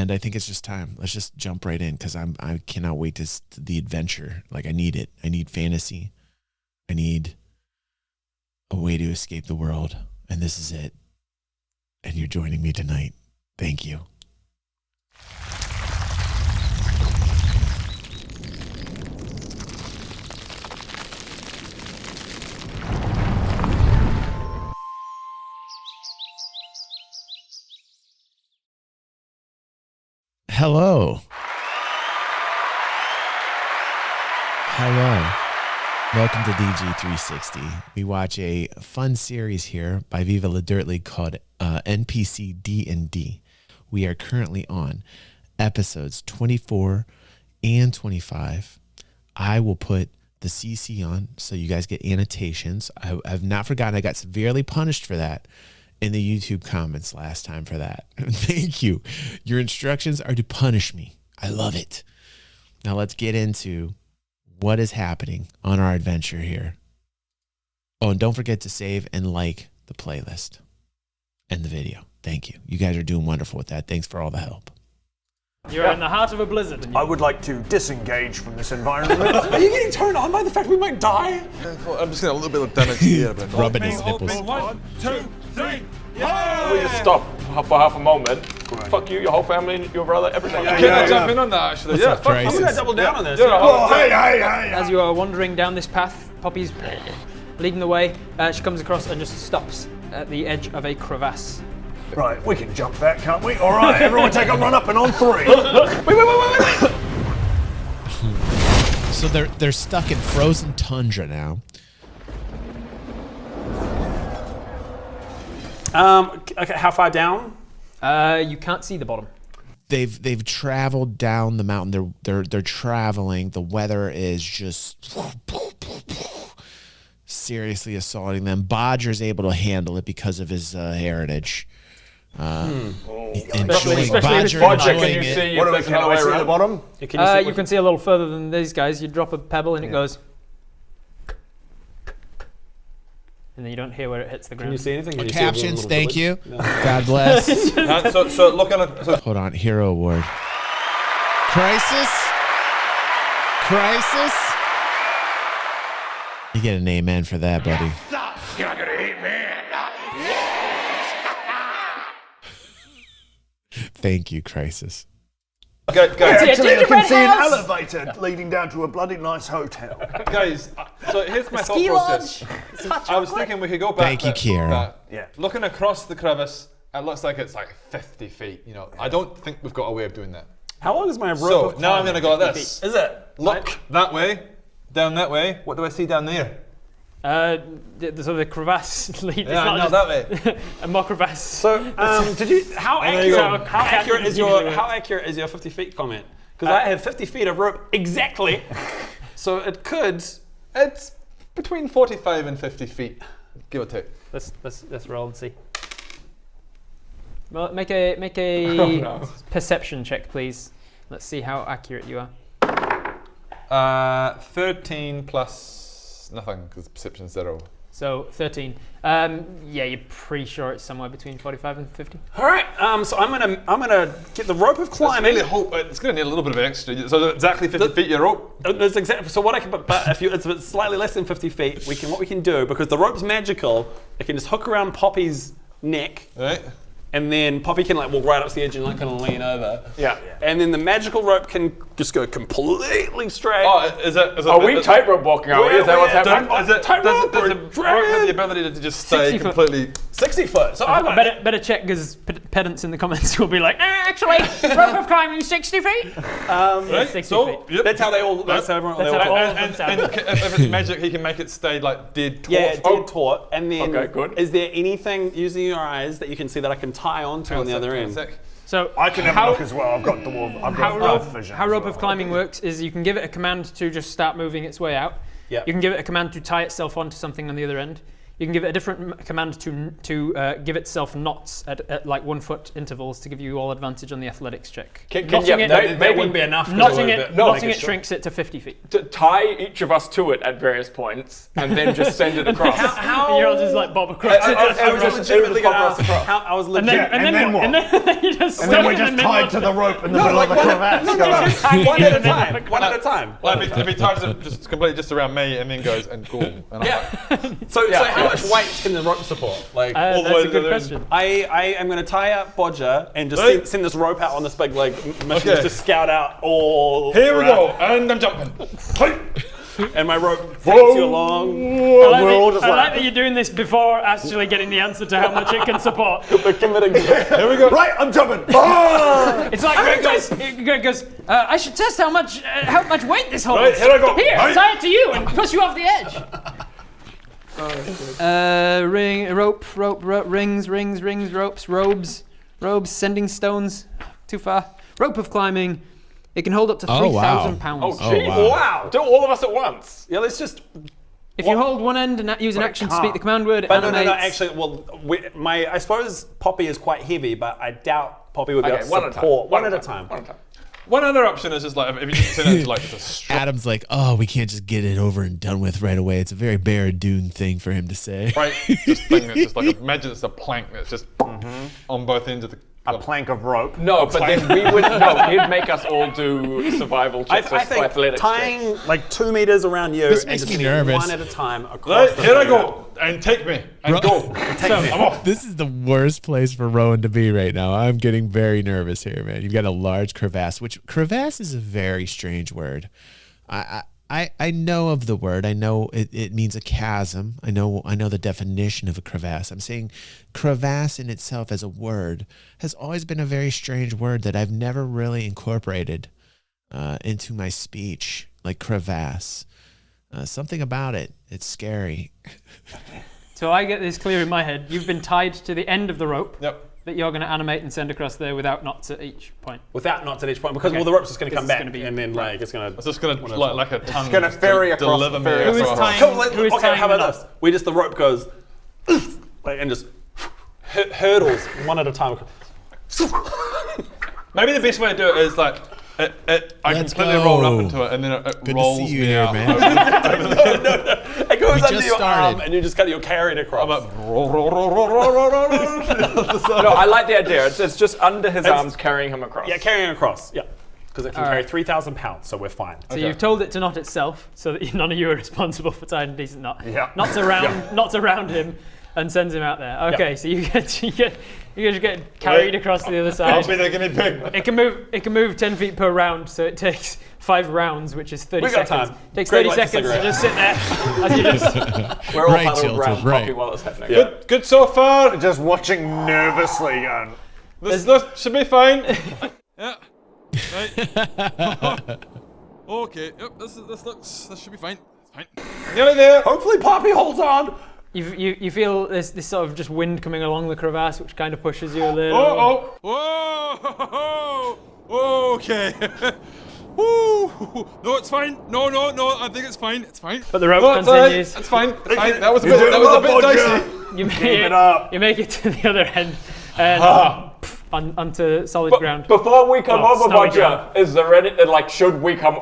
And I think it's just time. Let's just jump right in because I cannot wait to the adventure. Like I need it. I need fantasy. I need a way to escape the world. And this is it. And you're joining me tonight. Thank you. Hello. Welcome to DG360. We watch a fun series here by Viva La Dirt League called NPC D&D. We are currently on episodes 24 and 25. I will put the CC on so you guys get annotations. I have not forgotten. I got severely punished for that in the YouTube comments last time for that. Thank you. Your instructions are to punish me. I love it. Now let's get into what is happening on our adventure here. Oh, and don't forget to save and like the playlist and the video. Thank you. You guys are doing wonderful with that. Thanks for all the help. You're in the heart of a blizzard. I would like to disengage from this environment. Are you getting turned on by the fact we might die? I'm just getting a little bit of damage here. But Rubbing his nipples. 1, 2, 3. We just stop for half a moment. Right. Fuck you, your whole family, your brother, everything. Can I jump in on that actually? What's up, fuck, Crisis? I'm gonna double down on this. Oh, hey. As you are wandering down this path, Poppy's leading the way. She comes across and just stops at the edge of a crevasse. Right, we can jump that, can't we? All right, everyone take a run up and on 3. Wait. So they're stuck in frozen tundra now. Okay, how far down? You can't see the bottom. They've traveled down the mountain. They're traveling. The weather is just seriously assaulting them. Bodger's able to handle it because of his heritage. Enjoying Bodger, enjoying can you see What do we, can I see at the bottom? You can see a little further than these guys. You drop a pebble and it goes. And then you don't hear where it hits the ground. Can you see anything? Can you Captions, see thank you. No. God bless. so look at it. Hold on, Hero Award. Crisis. You get an amen for that, buddy. You're not gonna hate me. Thank you, Crisis. Guys, Actually, I can see an elevator leading down to a bloody nice hotel. guys, so here's my thought process. I was thinking we could go back. Thank you, Kira. Yeah. Looking across the crevice, it looks like it's like 50 feet. You know, I don't think we've got a way of doing that. How long is my rope? So of now I'm climbing? going to go like this. Is it? Look that way, down that way. What do I see down there? The crevasse lead. Yeah, I know that way. A more crevasse. So, did you? How accurate is your 50 feet comment? Because I have 50 feet of rope exactly. So it could. It's between 45 and 50 feet, give or take. Let's roll and see. Well, make a perception check, please. Let's see how accurate you are. 13 plus nothing, because perception's 0. So 13. Yeah, you're pretty sure it's somewhere between 45 and 50. All right. So I'm gonna get the rope of climbing. It's going to need a little bit of extra. So exactly 50 feet your rope. That's exactly. So what I can, but if it's slightly less than 50 feet, what we can do, because the rope's magical, I can just hook around Poppy's neck. Right. And then Poppy can like walk right up to the edge and like kind of lean over. Yeah. And then the magical rope can just go completely straight. Oh, is it? Are we tightrope walking? Are we? Is that what's happening? Does it Tightrope or rope have dragon? the ability to just stay 60 foot. completely? 60 foot. So I Better check because pedants in the comments will be like, actually, rope of climbing 60 feet. Right. 60 So feet. yep. That's how they all. That's how everyone. That's they how all all talk. of them And sound. if it's magic, he can make it stay like dead taut. Yeah, dead taut. And then, Okay, good. is there anything using your eyes that you can see that I can tie onto on the other end? So I can have a look as well. I've got dwarf. I've got dwarf vision. how as rope well. of climbing works is you can give it a command to just start moving its way out. Yeah. You can give it a command to tie itself onto something on the other end. You can give it a different command to give itself knots at like 1 foot intervals to give you all advantage on the athletics check. That wouldn't be enough. Knotting it shrinks it to 50 feet. To tie each of us to it at various points and then just send it across. And you're all just like bob across. I was legitimately going to ask how I was legit. And then what? And then you just And then we're just tied to the rope in the middle of the crevasse. One at a time. One at a time. Well, if he ties it just completely just around me and then goes and cool. And So how much weight can the rope support? Like all the way that's a good question. I am going to tie up Bodger and just send this rope out on this big like mission to scout out all. Here we go, and I'm jumping. And my rope takes you along. I like that you're doing this before actually getting the answer to how much it can support. Here we go. Right, I'm jumping. It's like Greg goes, I should test how much weight this holds. Right, here I go. Here, Right. tie it to you and push you off the edge. Rings, ropes, robes, sending stones. Too far. Rope of climbing. It can hold up to 3,000 pounds. Oh, gee, wow. Do all of us at once. Yeah, let's just. If you hold one end and use an action to speak the command word, it But no, animates. actually, I suppose Poppy is quite heavy, but I doubt Poppy would be able to one support. One at a time. One other option is just like if you just turn it into like just a strap. Adam's like, oh, we can't just get it over and done with right away. It's a very Bear Dune thing for him to say. Right, this thing that's just like imagine it's a plank that's just on both ends of the. A plank of rope. No, but then he'd make us all do survival checks I or think athletics tying checks. like 2 meters around you This and makes just me getting nervous. one at a time across. Right, here I go, and take me, and go. I'm off. This is the worst place for Rowan to be right now. I'm getting very nervous here, man. You've got a large crevasse, which crevasse is a very strange word. I know of the word. I know it means a chasm. I know the definition of a crevasse. I'm saying crevasse in itself as a word has always been a very strange word that I've never really incorporated into my speech, like crevasse. Something about it. It's scary. So I get this clear in my head. You've been tied to the end of the rope. Yep. That you're going to animate and send across there without knots at each point. Without knots at each point, because Okay. the rope's just going to This come is back, gonna be- and then like it's going to. It's just gonna like a tongue. gonna ferry across deliver the me. ferry. Who is across. tying? Who is Okay, tying how the about knot? this? We just the rope goes like, and just hurdles one at a time. Maybe the best way to do it is like I Let's completely go. roll up into it and then it Good to rolls see you me here, out. man. It goes We under just your arm, started. and you just you're carried across. I'm like roll. No, I like the idea. It's just under his arms carrying him across. Yeah, carrying across. Yeah, because it can carry 3,000 pounds, so we're fine. So you've told it to knot itself, so that none of you are responsible for tying a decent knot. Yeah. Knots around him, and sends him out there. Okay, so you get carried across to the other I'll side. be the guinea pig. It can move 10 feet per round, so it takes 5 rounds, which is 30 We got seconds. time. Takes Greg 30 lights a seconds to cigarette. just sit there as you just. We're all Right, huddled Chilton, around right. Poppy while it's happening. Good so far. Just watching nervously going. This should be fine. Yeah. Right. Okay. Yep. This should be fine. It's fine. Nearly there. Hopefully, Poppy holds on. You feel this sort of just wind coming along the crevasse, which kind of pushes you a little. Whoa. Okay. Woo. No, it's fine. No. I think it's fine. It's fine. But the rope No, it's alright. continues. It's fine. It's fine. That was a bit dicey. You make it to the other end and onto solid ground. Before we come over, snowy Bodger, ground. is there any should we come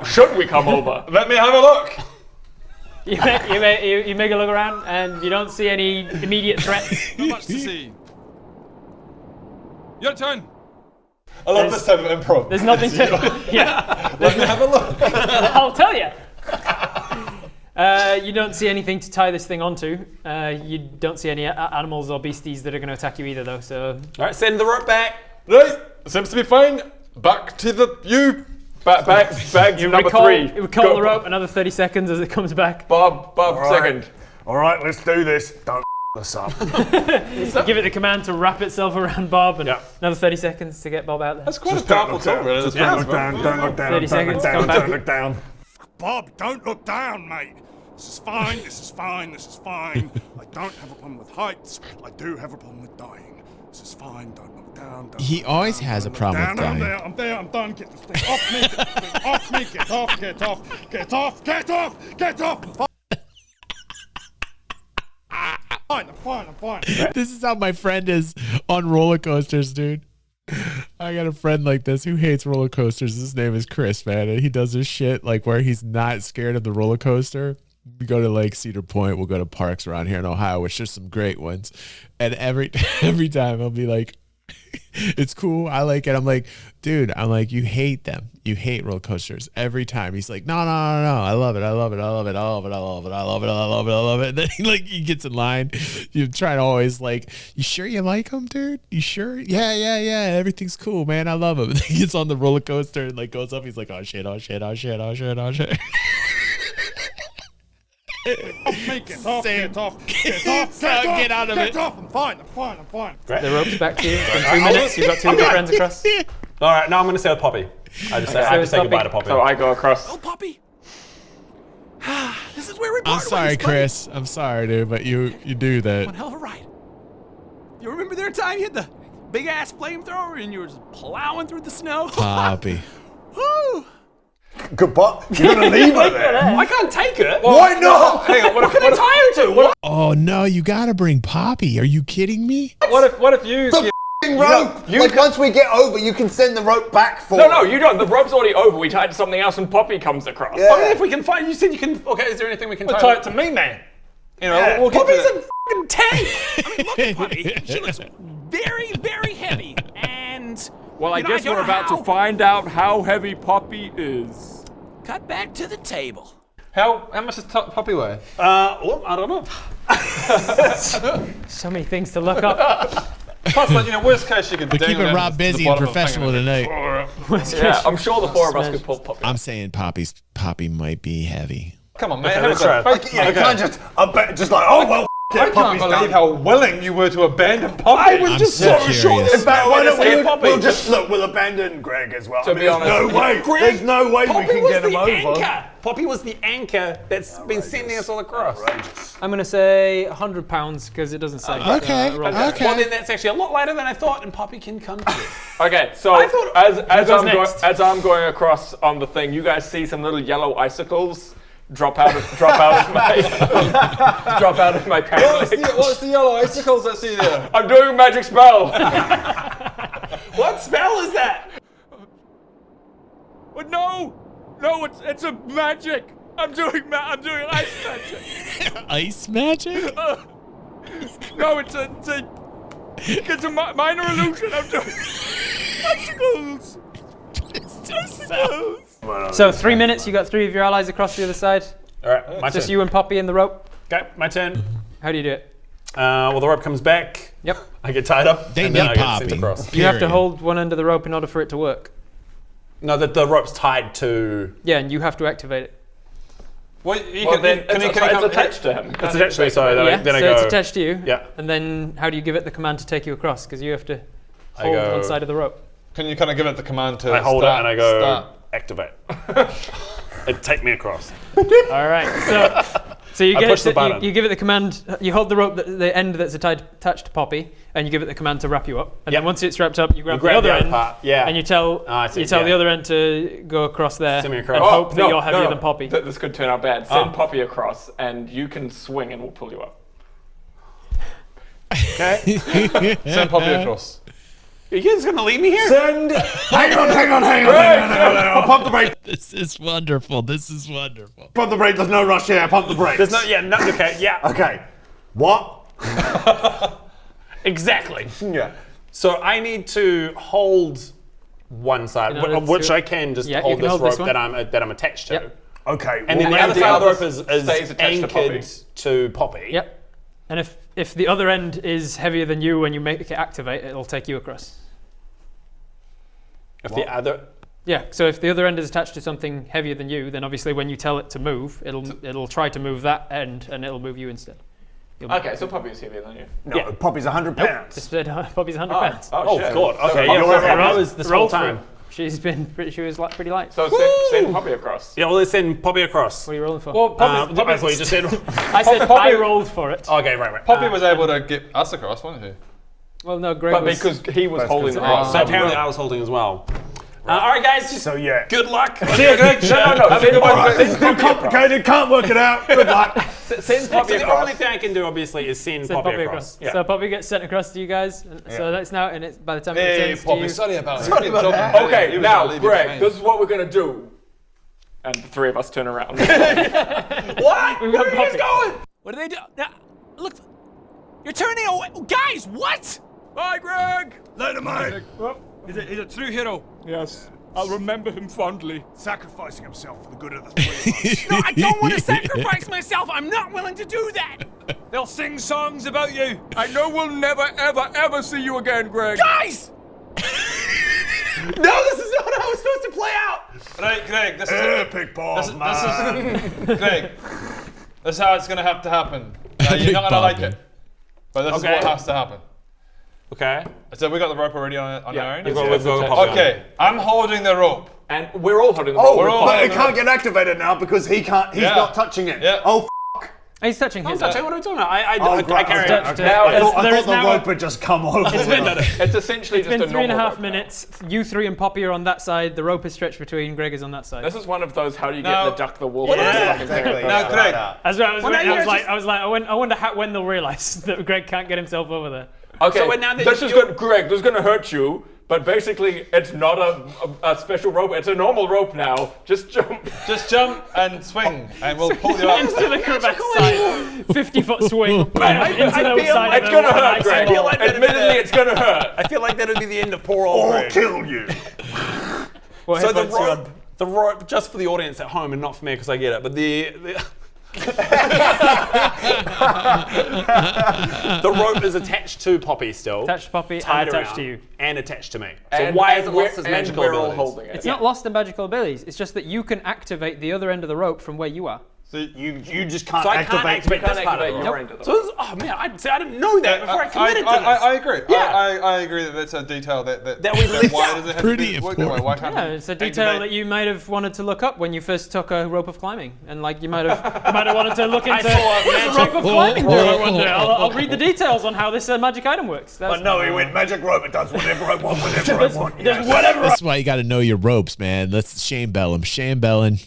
over? Let me have a look. You make a look around and you don't see any immediate threats. Not much to see. Your turn. I love this type of improv. There's nothing to. Yeah. Let me have a look. I'll tell you. You don't see anything to tie this thing onto. You don't see any animals or beasties that are going to attack you either, though. So. All right, send the rope back. Right. Seems to be fine. Back to you. Back number 3. You recall the rope another 30 seconds as it comes back. Bob, right. second. All right, let's do this. Don't this up. Give it the command to wrap itself around Bob, and another 30 seconds to get Bob out there. That's quite Just a powerful don't look tool, really. Don't look down. Don't look down. 30 Don't seconds, look down. come back. Don't look down. Bob, don't look down, mate. This is fine, this is fine, this is fine. I don't have a problem with heights. I do have a problem with dying. This is fine, don't look down. Don't He look always down, has don't a look problem down. with I'm dying. I'm done. Get this thing off me, get this thing off me. Get off, get off, get off, get off, get off. fine, I'm fine. This is how my friend is on roller coasters, dude. I got a friend like this who hates roller coasters. His name is Chris, man, and he does this shit like where he's not scared of the roller coaster. We go to like Cedar Point. We'll go to parks around here in Ohio, which there's some great ones. And every time I'll be like, it's cool. I like it. I'm like, dude, you hate them. You hate roller coasters every time. He's like, no. I love it. I love it. I love it. I love it. I love it. I love it. I love it. I love it. And then he gets in line. You try to always like, you sure you like them, dude? You sure? Yeah. Everything's cool, man. I love them. And then he gets on the roller coaster and like goes up. He's like, oh shit. Get out of it. Get off, I'm fine. The rope's back to you. In 2 minutes, you've got 2 of your friends across. All right, now I'm going to say with Poppy. I just say goodbye to Poppy. So I go across. Oh, Poppy. This is where we part I'm sorry, ways, buddy. Chris. I'm sorry, dude, but you do that. One hell of a ride. You remember their time you had the big ass flamethrower and you were just plowing through the snow? Poppy. Woo! Goodbye. You're gonna leave her there? I can't take it. Why not? Hang on, What can I tie her to? Oh no, you gotta bring Poppy. Are you kidding me? What if you? The f***ing rope. Like once we get over, you can send the rope back for. No, you don't. The rope's already over. We tied to something else, and Poppy comes across. Yeah. I mean, if we can find, you said you can. Okay, is there anything we can We'll tie tie it to me, man. You know, we'll get Poppy's to a f***ing tank! I mean, look at Poppy. She looks very, very heavy. And. Well, I you know, guess don't we're know about how. to find out how heavy Poppy is. Cut back to the table. How much does Poppy weigh? I don't know. So many things to look up. Plus, like, worst case you could. We're keeping Rob busy and professional tonight. Yeah, I'm sure the four of us could pull Poppy. I'm saying Poppy might be heavy. Come on, man. Okay, have a let's try. try. You can't just like, oh well. I can't believe how willing you were to abandon Poppy. I was I'm just so so sure. curious. In fact, why don't Say Poppy. we'll just look. We'll abandon Greg as well. To be honest, there's no way. There's no way we can get him over. Anchor. Poppy was the anchor that's been sending us all across. I'm going to say £100 because it doesn't say. Okay. roll. Okay. Well, then that's actually a lot lighter than I thought, and Poppy can come to it. Okay, so I thought- as I'm going across on the thing, you guys see some little yellow icicles drop out of my drop out of my pants. What's the yellow icicles I see there? I'm doing a magic spell. What spell is that? But no, it's a magic. I'm doing ice magic. Ice magic? No, it's a minor illusion. I'm doing icicles. So 3 minutes, you got 3 of your allies across the other side. All right, my Just turn. you and Poppy in the rope. Okay, my turn. How do you do it? Well, the rope comes back. Yep. I get tied up. They and then need I get sent Poppy. across. You have to Period. hold one end of the rope in order for it to work. No, the rope's tied to. Yeah, and you have to activate it. Well, Then it's attached to him. It's attached to me, so Yeah, then I so go. it's attached to you. Yeah. And then how do you give it the command to take you across? Because you have to I hold go- one side of the rope. Can you kind of give it the command to I hold it and I go start? activate. It take me across. All right. So you I get push it the to, button. you give it the command. You hold the rope, the end that's attached to Poppy, and you give it the command to wrap you up. And Yep. then once it's wrapped up, you grab, grab the the other other end, part, yeah. and you tell I see, the yeah. other end to go across there Send me and across. hope that you're heavier than Poppy. This could turn out bad. Send Poppy across, and you can swing, and we'll pull you up. Okay. Send Poppy across. Are you guys gonna leave me here? Hang on. Pump the brake. This is wonderful. Pump the brake. There's no rush here. Pump the brakes. There's no. Yeah. No. Okay. Yeah. Okay. What? Exactly. Yeah. So I need to hold one side, In order of which to- I can just Yeah, you hold can this hold this rope one. that I'm attached to. Yep. Okay. And then well, the other the side of the rope other is stays attached to anchored Poppy. to Poppy. Yep. And if the other end is heavier than you when you make it activate, it'll take you across. If the other. Yeah. So if the other end is attached to something heavier than you, then obviously when you tell it to move, it'll try to move that end, and it'll move you instead. Okay, so Poppy is heavier than you. No, Poppy's 100 pounds. Just said Poppy's 100 pounds. Oh shit. God. Okay. So Yeah. Poppy Well, roll I for was this Roll whole for time. it. She was pretty light. So send Poppy across. Yeah. Well, let's send Poppy across. What are you rolling for? Well, I thought you just said. I said Poppy- I rolled for it. Okay. Right. Poppy was able to get us across, wasn't he? Well, no, Greg But was... because he was holding the rope. So apparently I was holding as well. All right, guys. Just So yeah. good luck. No, send All right, this is too complicated. Can't work it out. Good luck. Send Poppy So the across. only thing I can do, obviously, is send Poppy across. So Poppy gets sent across to you guys. And so that's now, and it's by the time it Hey, returns to Poppy, you. sorry about it. Okay, now, Greg, this is what we're gonna do. And the three of us turn around. What? Where are you guys going? What do they do? Now, look, you're turning away. Guys, what? Bye, Greg. Let him out. Well, he's a true hero. Yes. I'll remember him fondly. Sacrificing himself for the good of the three of us. No, I don't want to sacrifice myself. I'm not willing to do that. They'll sing songs about you. I know we'll never, ever, ever see you again, Greg. Guys! No, this is not how it's supposed to play out. Right, Greg, this is Epic balls, man. Greg. This is how it's gonna have to happen. You're not gonna like it, but this is what has to happen. Okay. So we got the rope already on our own. We've got Poppy on. Okay, I'm holding the rope. And we're all holding the rope. But it can't get activated now because he can't. He's not touching it. Yeah. Oh, He's touching his. What are we talking about? I great. carry Okay. it. Now, I thought the rope had just come over. it's essentially It's just been a 3.5 normal rope minutes. You three and Poppy are on that side. The rope is stretched between. Greg is on that side. This is one of those how do you No. get the duck the wolf. Exactly. Now, Greg. As well, I was now like, I wonder when they'll realise that Greg can't get himself over there. Okay, So now that this is good, Greg. This is gonna hurt you, but basically, it's not a special rope. It's a normal rope now. Just jump. Just jump and swing, and we'll pull you up. Into the crevasse side. 50-foot swing. Into I the feel side it's of gonna the hurt, ice Greg. wall. Admittedly, it's gonna hurt. I feel like that would be the end of poor old Or Greg. kill you. Well, So headphones the rope, just for the audience at home and not for me because I get it, but the rope is attached to Poppy still. Attached to Poppy tied and attached around to you. And attached to me. So And why has it lost its and magical we're all abilities? holding it. It's not lost the magical abilities. It's just that you can activate the other end of the rope from where you are. So you just can't So I can't activate can't this part of activate it. your end of the So this, oh man, I didn't know that before I committed to this. I agree. Yeah. I agree that that's a detail that we left why out. does it have Pretty to be worked that way? Why can't Yeah, it it's a detail activate- that you might have wanted to look up when you first took a rope of climbing, and like you might have wanted to look into saw a what does a rope of climbing do. I wonder. I'll read the details on how this magic item works. But no, he went magic rope. It does whatever I want, whenever I want. There's Yes. whatever. That's why you got to know your ropes, man. Let's Shane Bell him. Shane Bellin.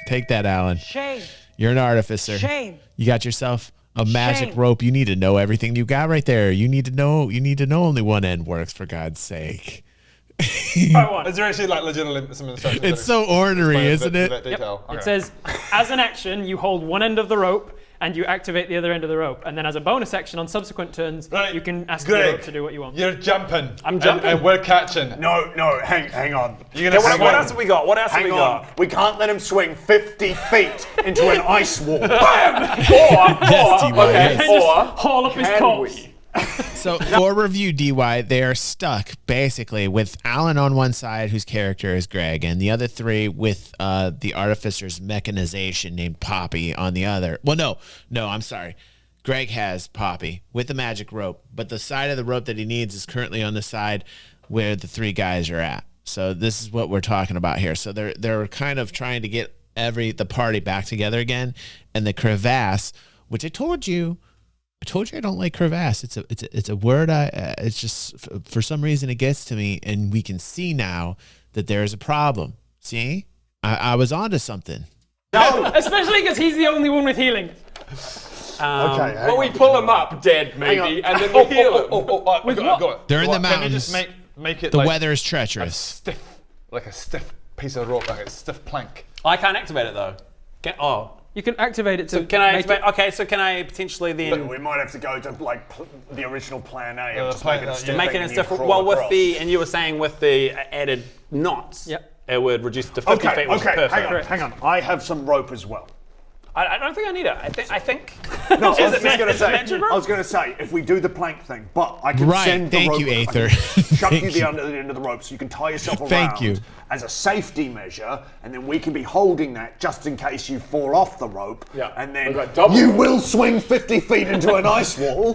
Take that, Alan. Shame. You're an artificer. Shame. You got yourself a magic Shame. rope. You need to know everything you got right there. You need to know only one end works, for God's sake. Is there actually like legitimate some instructions? It's so ornery, isn't it? That detail. It says, as an action, you hold one end of the rope and you activate the other end of the rope. And then as a bonus action on subsequent turns, Right. you can ask the Greg, rope to do what you want. You're jumping. I'm jumping. And we're catching. No, hang on. You're gonna What else have we got? What else have Hang we on. got? We can't let him swing 50 feet into an ice wall. Yes, DY, yes. Or Haul up his can corpse. we? So for review, DY, they are stuck basically with Alan on one side, whose character is Greg, and the other three with the artificer's mechanization named Poppy on the other. Well, no, I'm sorry. Greg has Poppy with the magic rope, but the side of the rope that he needs is currently on the side where the three guys are at. So this is what we're talking about here. So they're kind of trying to get the party back together again, and the crevasse, which I told you I don't like crevasse. It's a word. It's just for some reason it gets to me, and we can see now that there's a problem. See, I was onto something. Especially because he's the only one with healing. Okay, Well, we pull him up dead, maybe, and then we heal him. With got what? it. They're in the Can you mountains. just make it The like weather is treacherous. stiff, like a stiff piece of rope, like a stiff plank? I can't activate it though. You can activate it to Can I make activate? it, Okay, so can I potentially then We might have to go to like the original plan A Yeah, of just plan making A, a stiff make thing it and a you different? crawl Well, with across. and you were saying with the added knots, it would reduce it to 50 feet, which is perfect. hang on. I have some rope as well. I don't think I need it. I think. No, I was it just going to say. magic rope? I was going to say if we do the plank thing, but I can Right, send the thank rope. you, I Aether. can chuck Thank you you. the under the end of the rope so you can tie yourself around. Thank you. As a safety measure, and then we can be holding that just in case you fall off the rope. Yeah. And then We've got double you rope. will swing 50 feet into an ice wall,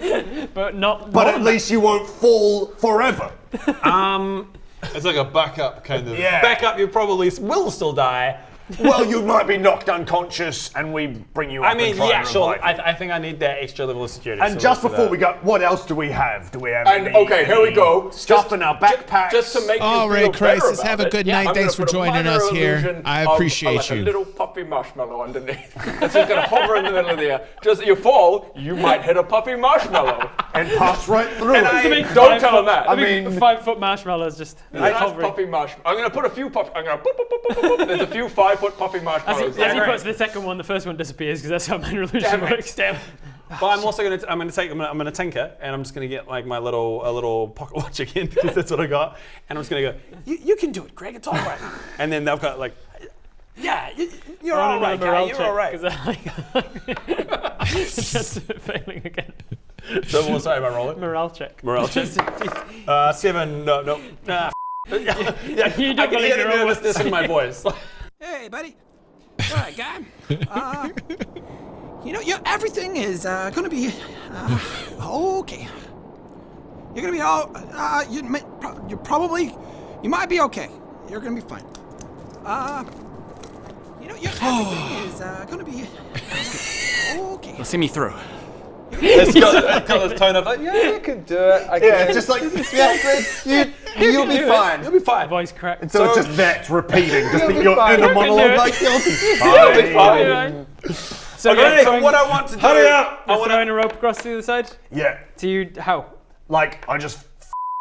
but not. but not at least you won't fall forever. It's like a backup kind of. Yeah. Back up, you probably will still die, Well, you might be knocked unconscious and we bring you up. I mean, and try yeah, and sure. revive you. I think I need that extra level of security. And so just let's do before that. we go, what else do we have? Do we have And any, okay, here we go. Stuff in our backpacks. Just to make All you right, feel better Crisis, about have a it, good I'm night. gonna Thanks for put a joining minor us here. illusion I of, appreciate like you. a little puppy marshmallow underneath. That's just gonna hover in the middle of the air. Just you fall, you might hit a puppy marshmallow. and pass right through. And don't tell them that. I mean, 5-foot marshmallows just. Nice puppy marshmallow. I'm gonna put a few puppy. I'm gonna boop, boop, boop, boop, boop. There's a few 5-foot puppy marshmallows. As he puts the second one, the first one disappears because that's how minor illusion works. Damn. But I'm also gonna tinker, and I'm just gonna get like a little pocket watch again because that's what I got, and I'm just gonna go. You can do it, Greg. It's all right. And then they've got like, yeah, you're all right, guy. You're all right. Just failing again. So what was I rolling? Morale check. Morale check. 7. No. Yeah, You don't I can believe hear the your own nervousness in my voice. Hey, buddy. All right, guy. Everything is gonna be okay. You're gonna be all. You might be okay. You're gonna be fine. Everything is gonna be okay. You'll see me through. It's got this tone of like, yeah, you can do it. Yeah, just like, yeah, Greg, you'll be fine. You'll be fine. Voice crack. And so it's just that repeating, just that you're in a You can do monologue it. like, you'll be fine. So Okay, you're so what I want to do. Hurry up! you're throwing a rope across to the other side? Yeah, To you, how? like, I just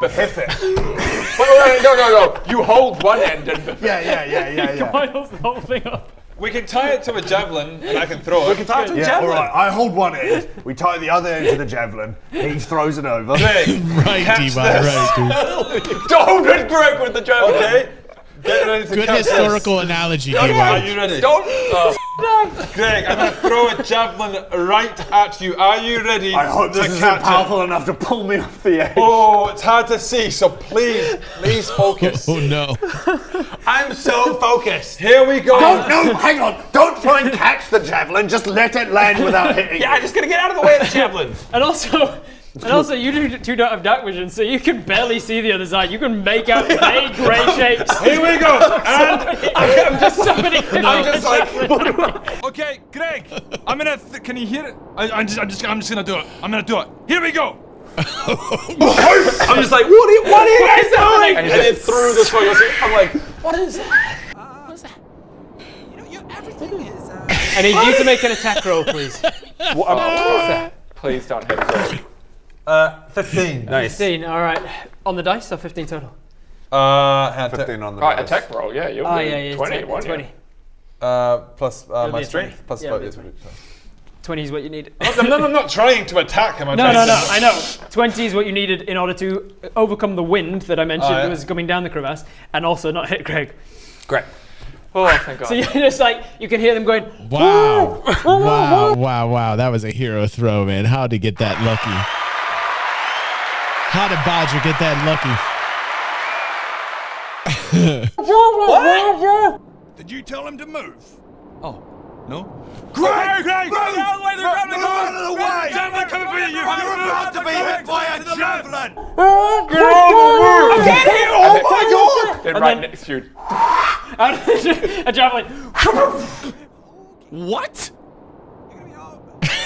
hiff it. Wait, no. You hold one end and Yeah. Coils the whole thing up. We can tie it to a javelin and I can throw it. Tie it to a Yeah, javelin. all right, I hold one end, we tie the other end to the javelin, he throws it over. Greg, Right, catch D-Bot, this. right, dude. don't hit Greg with the javelin. Okay. Get ready to Good catch historical analogy, This. Are D-Bot. you ready? Don't. Greg, I'm going to throw a javelin right at you. Are you ready I hope to this isn't catch powerful enough to pull me off the edge. Oh, it's hard to see, so please focus. Oh no. I'm so focused. Here we go. No, hang on, don't try and catch the javelin, just let it land without hitting Yeah, I'm just gonna get out of the way of the javelin. And also, you two don't have dark vision, so you can barely see the other side. You can make out vague grey shapes. Here we go. And I'm just somebody. I'm just like. okay, Greg, I'm gonna. Can you hear it? I'm just gonna do it. I'm gonna do it. Here we go. I'm just like, what are you guys doing? And then through this way, I'm like, what is that? Everything is. I need you to make an attack roll, please. What is that? Please don't hit Greg. 15. Nice. 15, alright. On the dice, or 15 total? 15 on the Alright, dice. attack roll, yeah. You'll be 20, won't you? 20. Plus It'll my be a strength. 20. Plus Yeah, 5. it'll be 20 is what you need. I'm not trying to attack him. No, I know. 20 is what you needed in order to overcome the wind that I mentioned that was coming down the crevasse, and also not hit Greg. Great. Oh, thank God. So you're just like, you can hear them going, Wow. Wow. That was a hero throw, man. How'd he get that lucky? How did Bodger get that lucky? Did you tell him to move? Oh, no? Greg! Greg! Move out of the way! Javelin coming for you! You're about to be hit by a javelin! Oh my God! Then right next to you. a javelin. What?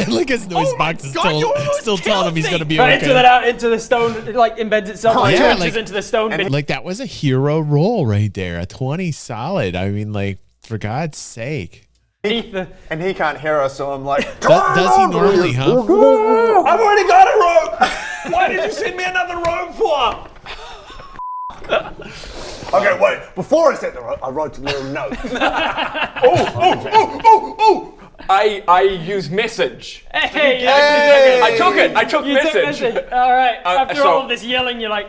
Look, his noise box is still telling him he's going to be Right okay. into the stone, it like embeds itself Oh, like yeah, 2 inches like- into the stone. Like, that was a hero roll right there. A 20 solid. I mean, like, for God's sake. beneath the. And he can't hear us, so I'm like, Does he normally, huh? I've already got a rope. Why did you send me another rope for? okay, wait, before I set the rope, I wrote a little note. I use message. Hey, I took it. I took you message. took message. All right. After so- all of this yelling, you're like,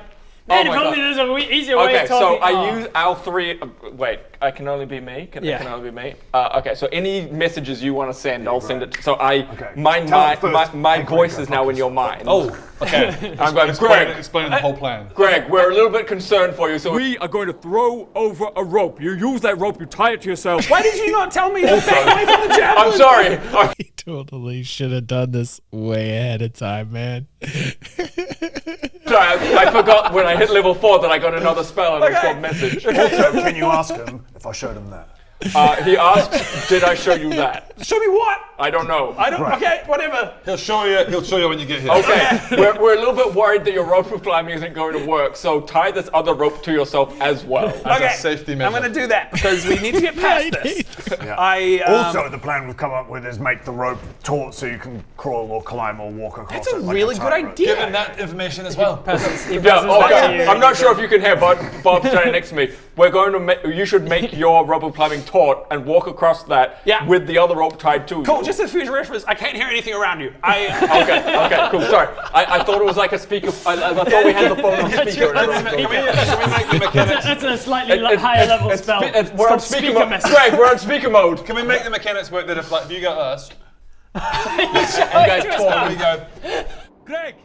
man, Oh if my only God. there's an easier way Okay, of so talking. I use our three. Wait, I can only be me. It Yeah. can only be me. Okay, so any messages you want to send, I'll send it. So Okay. my Tell it first. my voice is now in your mind. Oh, okay. I'm going, Greg. Explain the whole plan. Greg, we're a little bit concerned for you. So We are going to throw over a rope. You use that rope, you tie it to yourself. Why did you not tell me to back away from the javelin? I'm sorry. He totally should have done this way ahead of time, man. I forgot when I hit level 4 that I got another spell and it's called message. Also, can you ask him if I showed him that? He asked, "Did I show you that?" Show me what? I don't know. Okay, whatever. He'll show you when you get here. Okay, we're a little bit worried that your rope climbing isn't going to work, so tie this other rope to yourself as well. As a safety measure. I'm going to do that because we need to get past this. Also, the plan we've come up with is make the rope taut so you can crawl or climb or walk across That's it a like really good tightrope. idea. Given that information as well. Yeah, okay. I'm not sure if you can hear, but Bob's standing next to me. We're going to you should make your rope climbing taut and walk across that with the other rope tied to you. Cool, just as future reference, I can't hear anything around you. Okay, cool. Sorry, I thought it was like a speaker. I thought we had the phone on speaker. Can we make the mechanics? That's a slightly higher level spell. We're on speaker mode. Greg, we're on speaker mode. Can we make the mechanics work that if you go us, you guys talk. we go. Greg,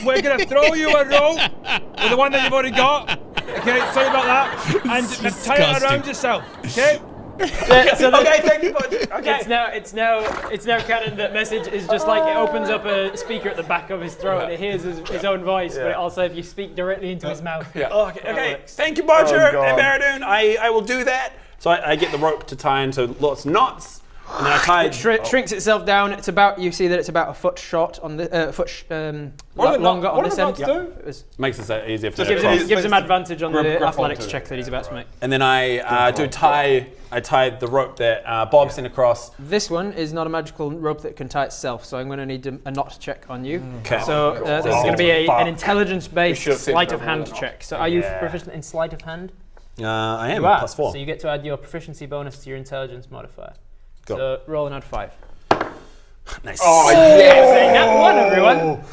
we're going to throw you a rope with the one that you've already got. Okay, sorry about that. And tie it around yourself. Okay? Okay, thank you, Bodger. Okay. It's now canon that message is just like it opens up a speaker at the back of his throat and it hears his own voice, but it also if you speak directly into his mouth. Yeah. Okay. Thank you, Bodger and Baradun. I will do that. So I get the rope to tie into lots of knots, and then I tie it. Shrinks itself down. It's about it's about a foot short on the longer on this end. Makes it easier for Gives him advantage on the athletics check that he's about to make. And then I tie the rope that Bob sent across. This one is not a magical rope that can tie itself, so I'm going to need a knot check on you. Okay. So this is going to be an intelligence-based sleight of hand check. So are you proficient in sleight of hand? I am, +4. So you get to add your proficiency bonus to your intelligence modifier. Go. So roll and add 5. Nice. Oh, yes! Nat 1, everyone.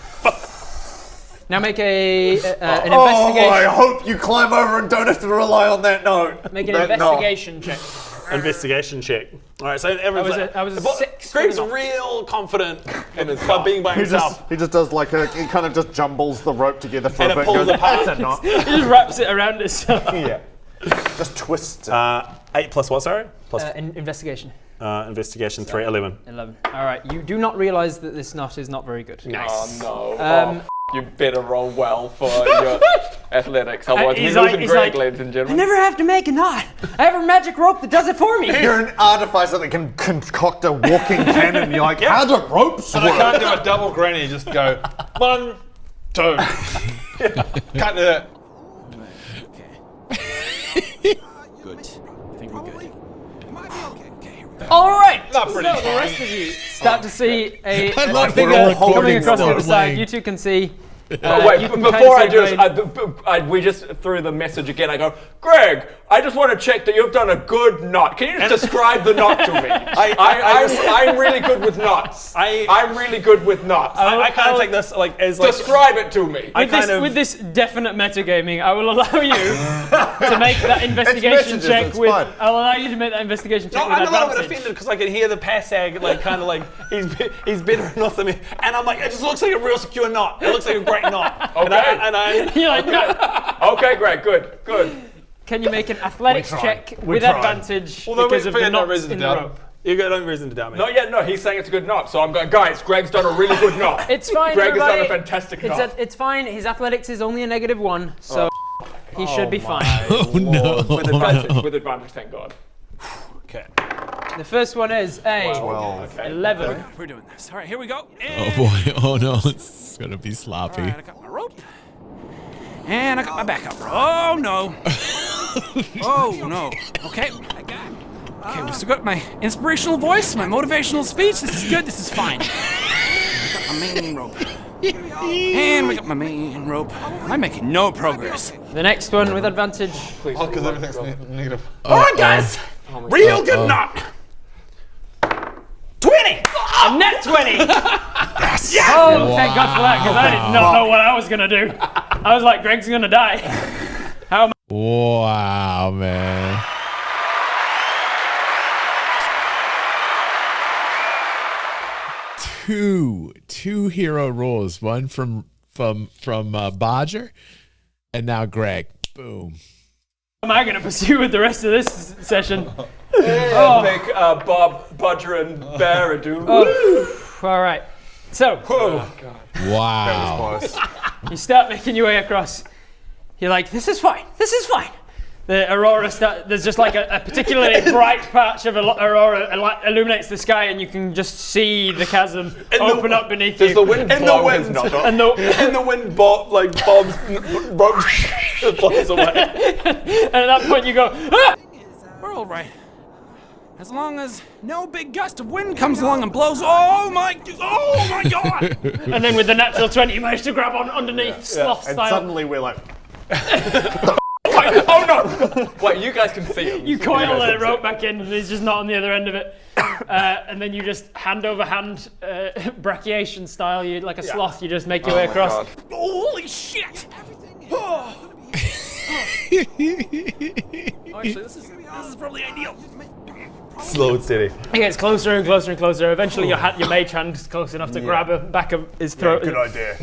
Now make an investigation. I hope you climb over and don't have to rely on that note. Make an investigation check. Investigation check. All right, so everyone's I was a 6. Greg's real confident in his being by himself. He just does like he kind of just jumbles the rope together for And a bit. it pulls apart. That's a knot. He just wraps it around himself. Yeah. Just twists it. 8 plus what, sorry? Plus Investigation. investigation 3, 11. 11. All right, you do not realize that this knot is not very good. Nice. Oh no. You better roll well for your athletics, otherwise He's we're losing Greg, like, ladies and I gentlemen. never have to make a knot. I have a magic rope that does it for me. You're an artificer that can concoct a walking cannon. You're like, how do ropes And work? I can't do a double granny, just go 1, 2. Can't do that. Good. I think we're good. All right. Not So pretty the rest of you start to see a love figure we're all coming across the still other side. playing. You two can see. Wait, you can before I kinda we just threw the message again. I go, Greg, I just want to check that you've done a good knot. Can you just describe the knot to me? I'm really good with knots. I'm really good with knots. I kind of take this as like... Describe it to me. With this definite metagaming, I will allow you to make that investigation check it's with. fine. I'll allow you to make that investigation check with I'm a little bit advantage. offended because I can hear the passag kind of like he's better enough than me, and I'm like, it just looks like a real secure knot. It looks like a great knot. Okay. You're like, no. Okay, Greg, good. Can you make an athletics check with tried. advantage Although because of the no knots reason in to the doubt rope? You got no reason to doubt me. Not yet, no, he's saying it's a good knot. So I'm going, guys, Greg's done a really good knot. It's fine. Greg has done a everybody. fantastic knot. It's fine. His athletics is only a -1, so he should be fine. Oh no. With advantage, thank God. Okay. The first one is a 11. We're doing this. All right, here we go. Oh boy. Oh no. It's gonna be sloppy. All right, I got my rope. And I got my backup. Oh no. Oh no. Okay. Okay, we still got my inspirational voice, my motivational speech. This is good. This is fine. I got my main rope. And we got my main rope. I'm making no progress. The next one with advantage. Please. Oh, because everything's negative. All right, guys. Real good knot. 20. A net 20! Yes! Oh, thank God for that, because I did not know what I was going to do. I was like, Greg's going to die. How am I? Wow, man. Two hero rolls. One from Bodger, and now Greg. Boom. Am I going to pursue with the rest of this session? Pick Bob, Bodger, and Baradun. All right. So, Wow. you start making your way across. You're like, this is fine. This is fine. the aurora there's just like a particularly bright patch of aurora illuminates the sky, and you can just see the chasm open up beneath you. Does the wind blow his knock off? And the wind bobs flies away. And at that point you go, ah! We're all right. As long as no big gust of wind comes along and blows. Oh my God! And then with the natural 20, you manage to grab on underneath, sloth And style. suddenly we're like, Oh no! Wait, you guys can see him. You coil the rope back in, and he's just not on the other end of it. And then you just hand over hand, brachiation style, you like a sloth. You just make your way across. God. Holy shit! Actually, this is probably ideal. Slow and steady. It gets closer and closer and closer. Eventually, your mage hand is close enough to grab the back of his throat. good idea.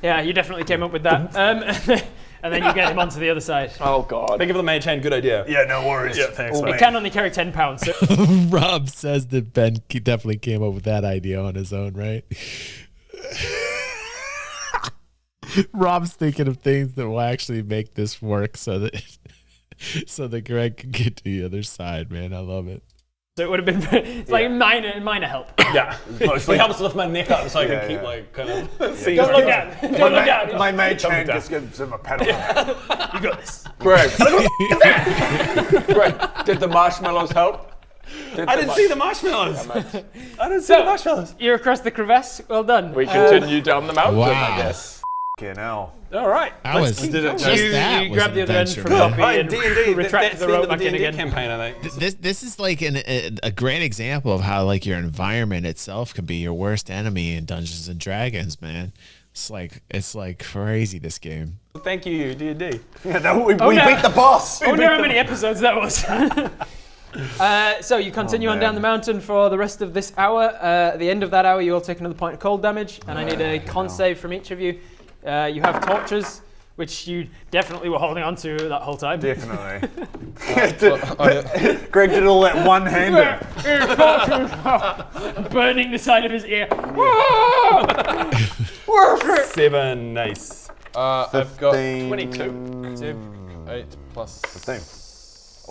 Yeah, you definitely came up with that. And then you get him onto the other side. Oh God. Think of the mage hand, good idea. Yeah, no worries. Yeah, thanks. It can only carry 10 pounds. So. Rob says that Ben definitely came up with that idea on his own, right? Rob's thinking of things that will actually make this work so that Greg can get to the other side, man. I love it. So it would have been, it's like minor help. Yeah. It helps lift my neck up so I can keep like kind of seeing. Don't look down. Don't look down. My mage hand just gives him a pedal. You got this. Greg. Greg, did the marshmallows help? I didn't see the marshmallows. I didn't see the marshmallows. You're across the crevasse. Well done. We continue down the mountain, Wow. I guess. Okay, now. All right. That was You grab the other end from man. Poppy and D&D. retract the rope back in again. Campaign, I think. This is like a great example of how like your environment itself can be your worst enemy in Dungeons and Dragons, man. It's like crazy, this game. Thank you, D&D. Yeah, we beat the boss. I wonder how many episodes that was. So you continue on down the mountain for the rest of this hour. At the end of that hour, you all take another point of cold damage, and I need a con save from each of you. You have torches, which you definitely were holding on to that whole time. Definitely. Greg did all that one-handed. Burning the side of his ear. 7, nice. I've got 22. 8 plus 15.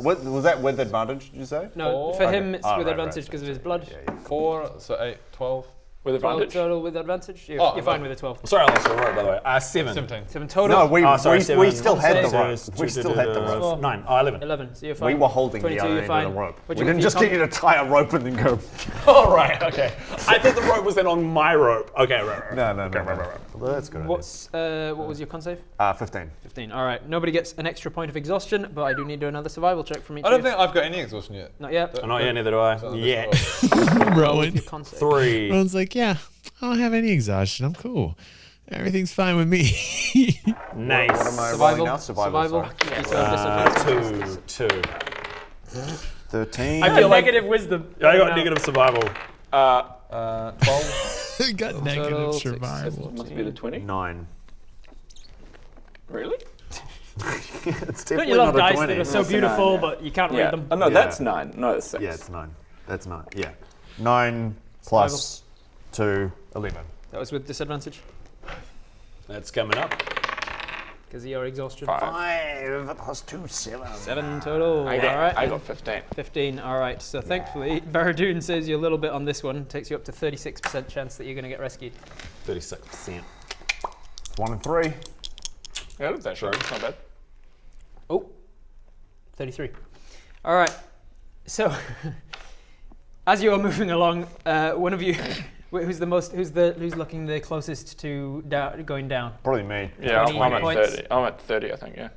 What, was that with advantage, did you say? No, for him it's with advantage because of his blood. 4, so 8, 12. With 12 advantage. total with advantage. You're fine with a 12. Sorry, I lost your rope, by the way. 7. 17. 7 total. No, we seven. still had the So rope. it's We still had the rope. 9. 11. 11. So you're fine. We were holding the 22, other you're end fine. of the rope. What'd We you didn't get just for get your you to tie a rope and then go. All right, okay. I thought the rope was then on my rope. Okay, right. No. Well, that's good. What was your con save? 15. 15. All right. Nobody gets an extra point of exhaustion, but I do need to do another survival check from each I of don't you. think I've got any exhaustion yet. Not yet. Not yet, neither do I. Yeah. Rowan. Con save. 3. Rowan's like, yeah, I don't have any exhaustion. I'm cool. Everything's fine with me. Nice. What am I rolling Survival. now? Survival. Yeah, you still have disadvantage. 2. 13. I feel negative wisdom. I got negative survival. 12. Got negative total, survival. Must be the 20. 9. Really? It's Don't definitely you love not a dice 20. that are so beautiful, but you can't read them? Oh, no, that's 9. No, that's 6. Yeah, it's 9. That's 9. Yeah. 9 plus 2, 11. That was with disadvantage That's coming up. because of your exhaustion. 5 plus 2, 7. 7 total. I got, all right. I got 15. 15. All right. So thankfully, Baradoon saves you a little bit on this one. Takes you up to 36% chance that you're going to get rescued. 36%. 1 and 3. Yeah, that's actually not bad. Oh, 33. All right. So, as you are moving along, one of you, who's looking the closest to going down? Probably me. Yeah, 20 I'm at points. 30. I'm at 30, I think, yeah.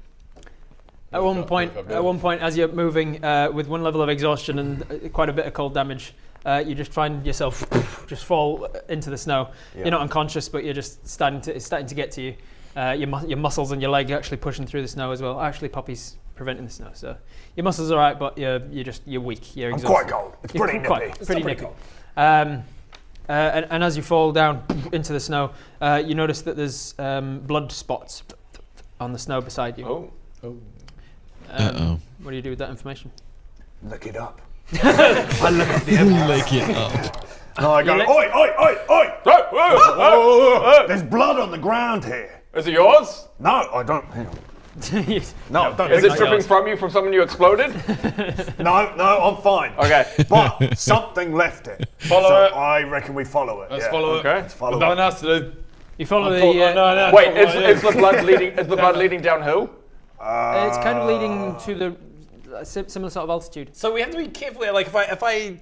At one point, as you're moving with one level of exhaustion and quite a bit of cold damage, you just find yourself just fall into the snow. Yeah. You're not unconscious, but you're just it's starting to get to you. Your muscles and your leg are actually pushing through the snow as well. Actually, Poppy's preventing the snow, so your muscles are alright, but you're weak. You're I'm exhausted. quite cold. It's pretty nippy. Pretty nippy. And as you fall down into the snow, you notice that there's blood spots on the snow beside you. Oh. What do you do with that information? Look it up. I look up the lick it up. No, I go, You oi, oi, oi, oi! Whoa. There's blood on the ground here. Is it yours? No, I don't. Hang on. No, don't Is think it so. dripping from you from something you exploded? No, I'm fine. Okay. But something left it. Follow so it. I reckon we follow it. Let's follow it. Okay. Let's follow Nothing it. else to do. You follow the. No. Wait, is the blood leading? Is the blood leading downhill? It's kind of leading to the similar sort of altitude. So we have to be careful. Like if I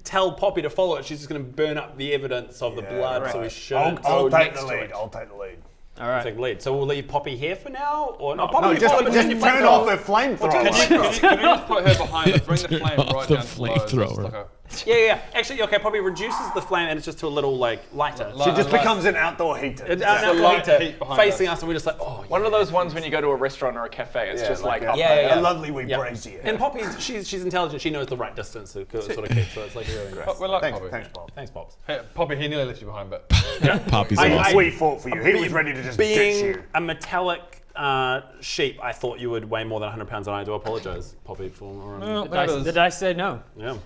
tell Poppy to follow it, she's just going to burn up the evidence of the blood. So we shouldn't. I'll go take next the to lead. it. I'll take the lead. All right. Take lead. So we'll leave Poppy here for now, or no? No, Poppy, just follow, but then you turn flamethrower. off the flamethrower. Can you just put her behind us? Bring the Turn flame off right the down to low, just flamethrower. like a- Yeah. Actually, okay. Poppy reduces the flame, and it's just to a little like lighter. She just becomes an outdoor heater. It's a light lighter heat behind facing us, and we're just like, oh. One of those ones when you go to a restaurant or a cafe. It's just like a lovely wee brazier. And Poppy, she's intelligent. She knows the right distance to sort of keep. So it's like really great. We're like Thanks, Poppy. thanks, Bob. Thanks, Pops. Hey, Poppy, he nearly left you behind, but Poppy's awesome. We fought for you. He was ready to just ditch Being you. a metallic sheep, I thought you would weigh more than 100 pounds, and I do apologize, Poppy, for. The dice say no. Yeah.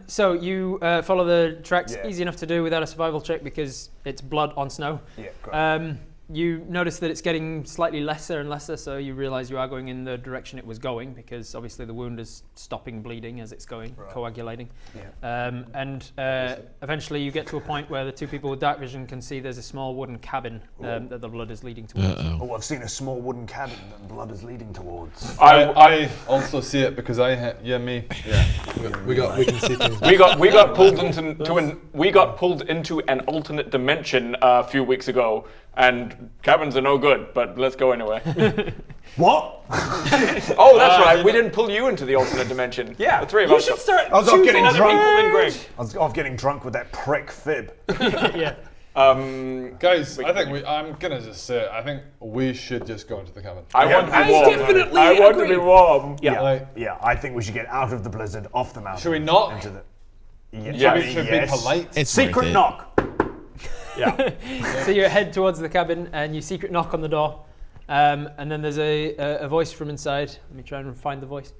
So you follow the tracks, Yeah. easy enough to do without a survival check because it's blood on snow. Yeah, great. You notice that it's getting slightly lesser and lesser, so you realise you are going in the direction it was going because obviously the wound is stopping bleeding as it's going, coagulating. And eventually you get to a point where the two people with dark vision can see there's a small wooden cabin that the blood is leading towards. Oh, I've seen a small wooden cabin that blood is leading towards. I also see it because me. We can see things. we got pulled into an alternate dimension a few weeks ago, and cabins are no good. But let's go anyway. What? Oh, that's right. We didn't pull you into the alternate dimension. Yeah, the three of you us. should start I was off choosing getting other drunk. people than Greg. I was off getting drunk with that prick fib. Guys, I'm gonna just say it. I think we should just go into the cabin. I want to be warm. definitely I want to agree. be warm. Yeah, I think we should get out of the blizzard, off the mountain. Should we knock? Into the, Should we be polite? It's worth Secret it. knock. So you head towards the cabin and you secret knock on the door, and then there's a voice from inside. Let me try and find the voice.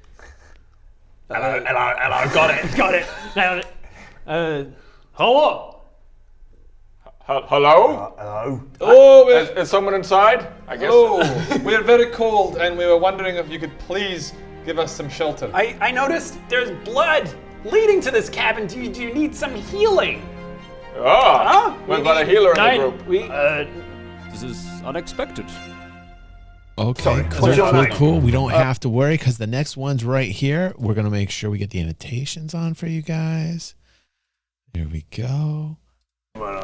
Hello, got it. Nailed it. Hello. Hello? Hello. Oh, Is someone inside? I guess. oh, we are very cold, and we were wondering if you could please give us some shelter. I noticed there's blood leading to this cabin. Do you need some healing? We've got a healer in the group. This is unexpected. Okay, cool. We don't have to worry because the next one's right here. We're going to make sure we get the annotations on for you guys. There we go.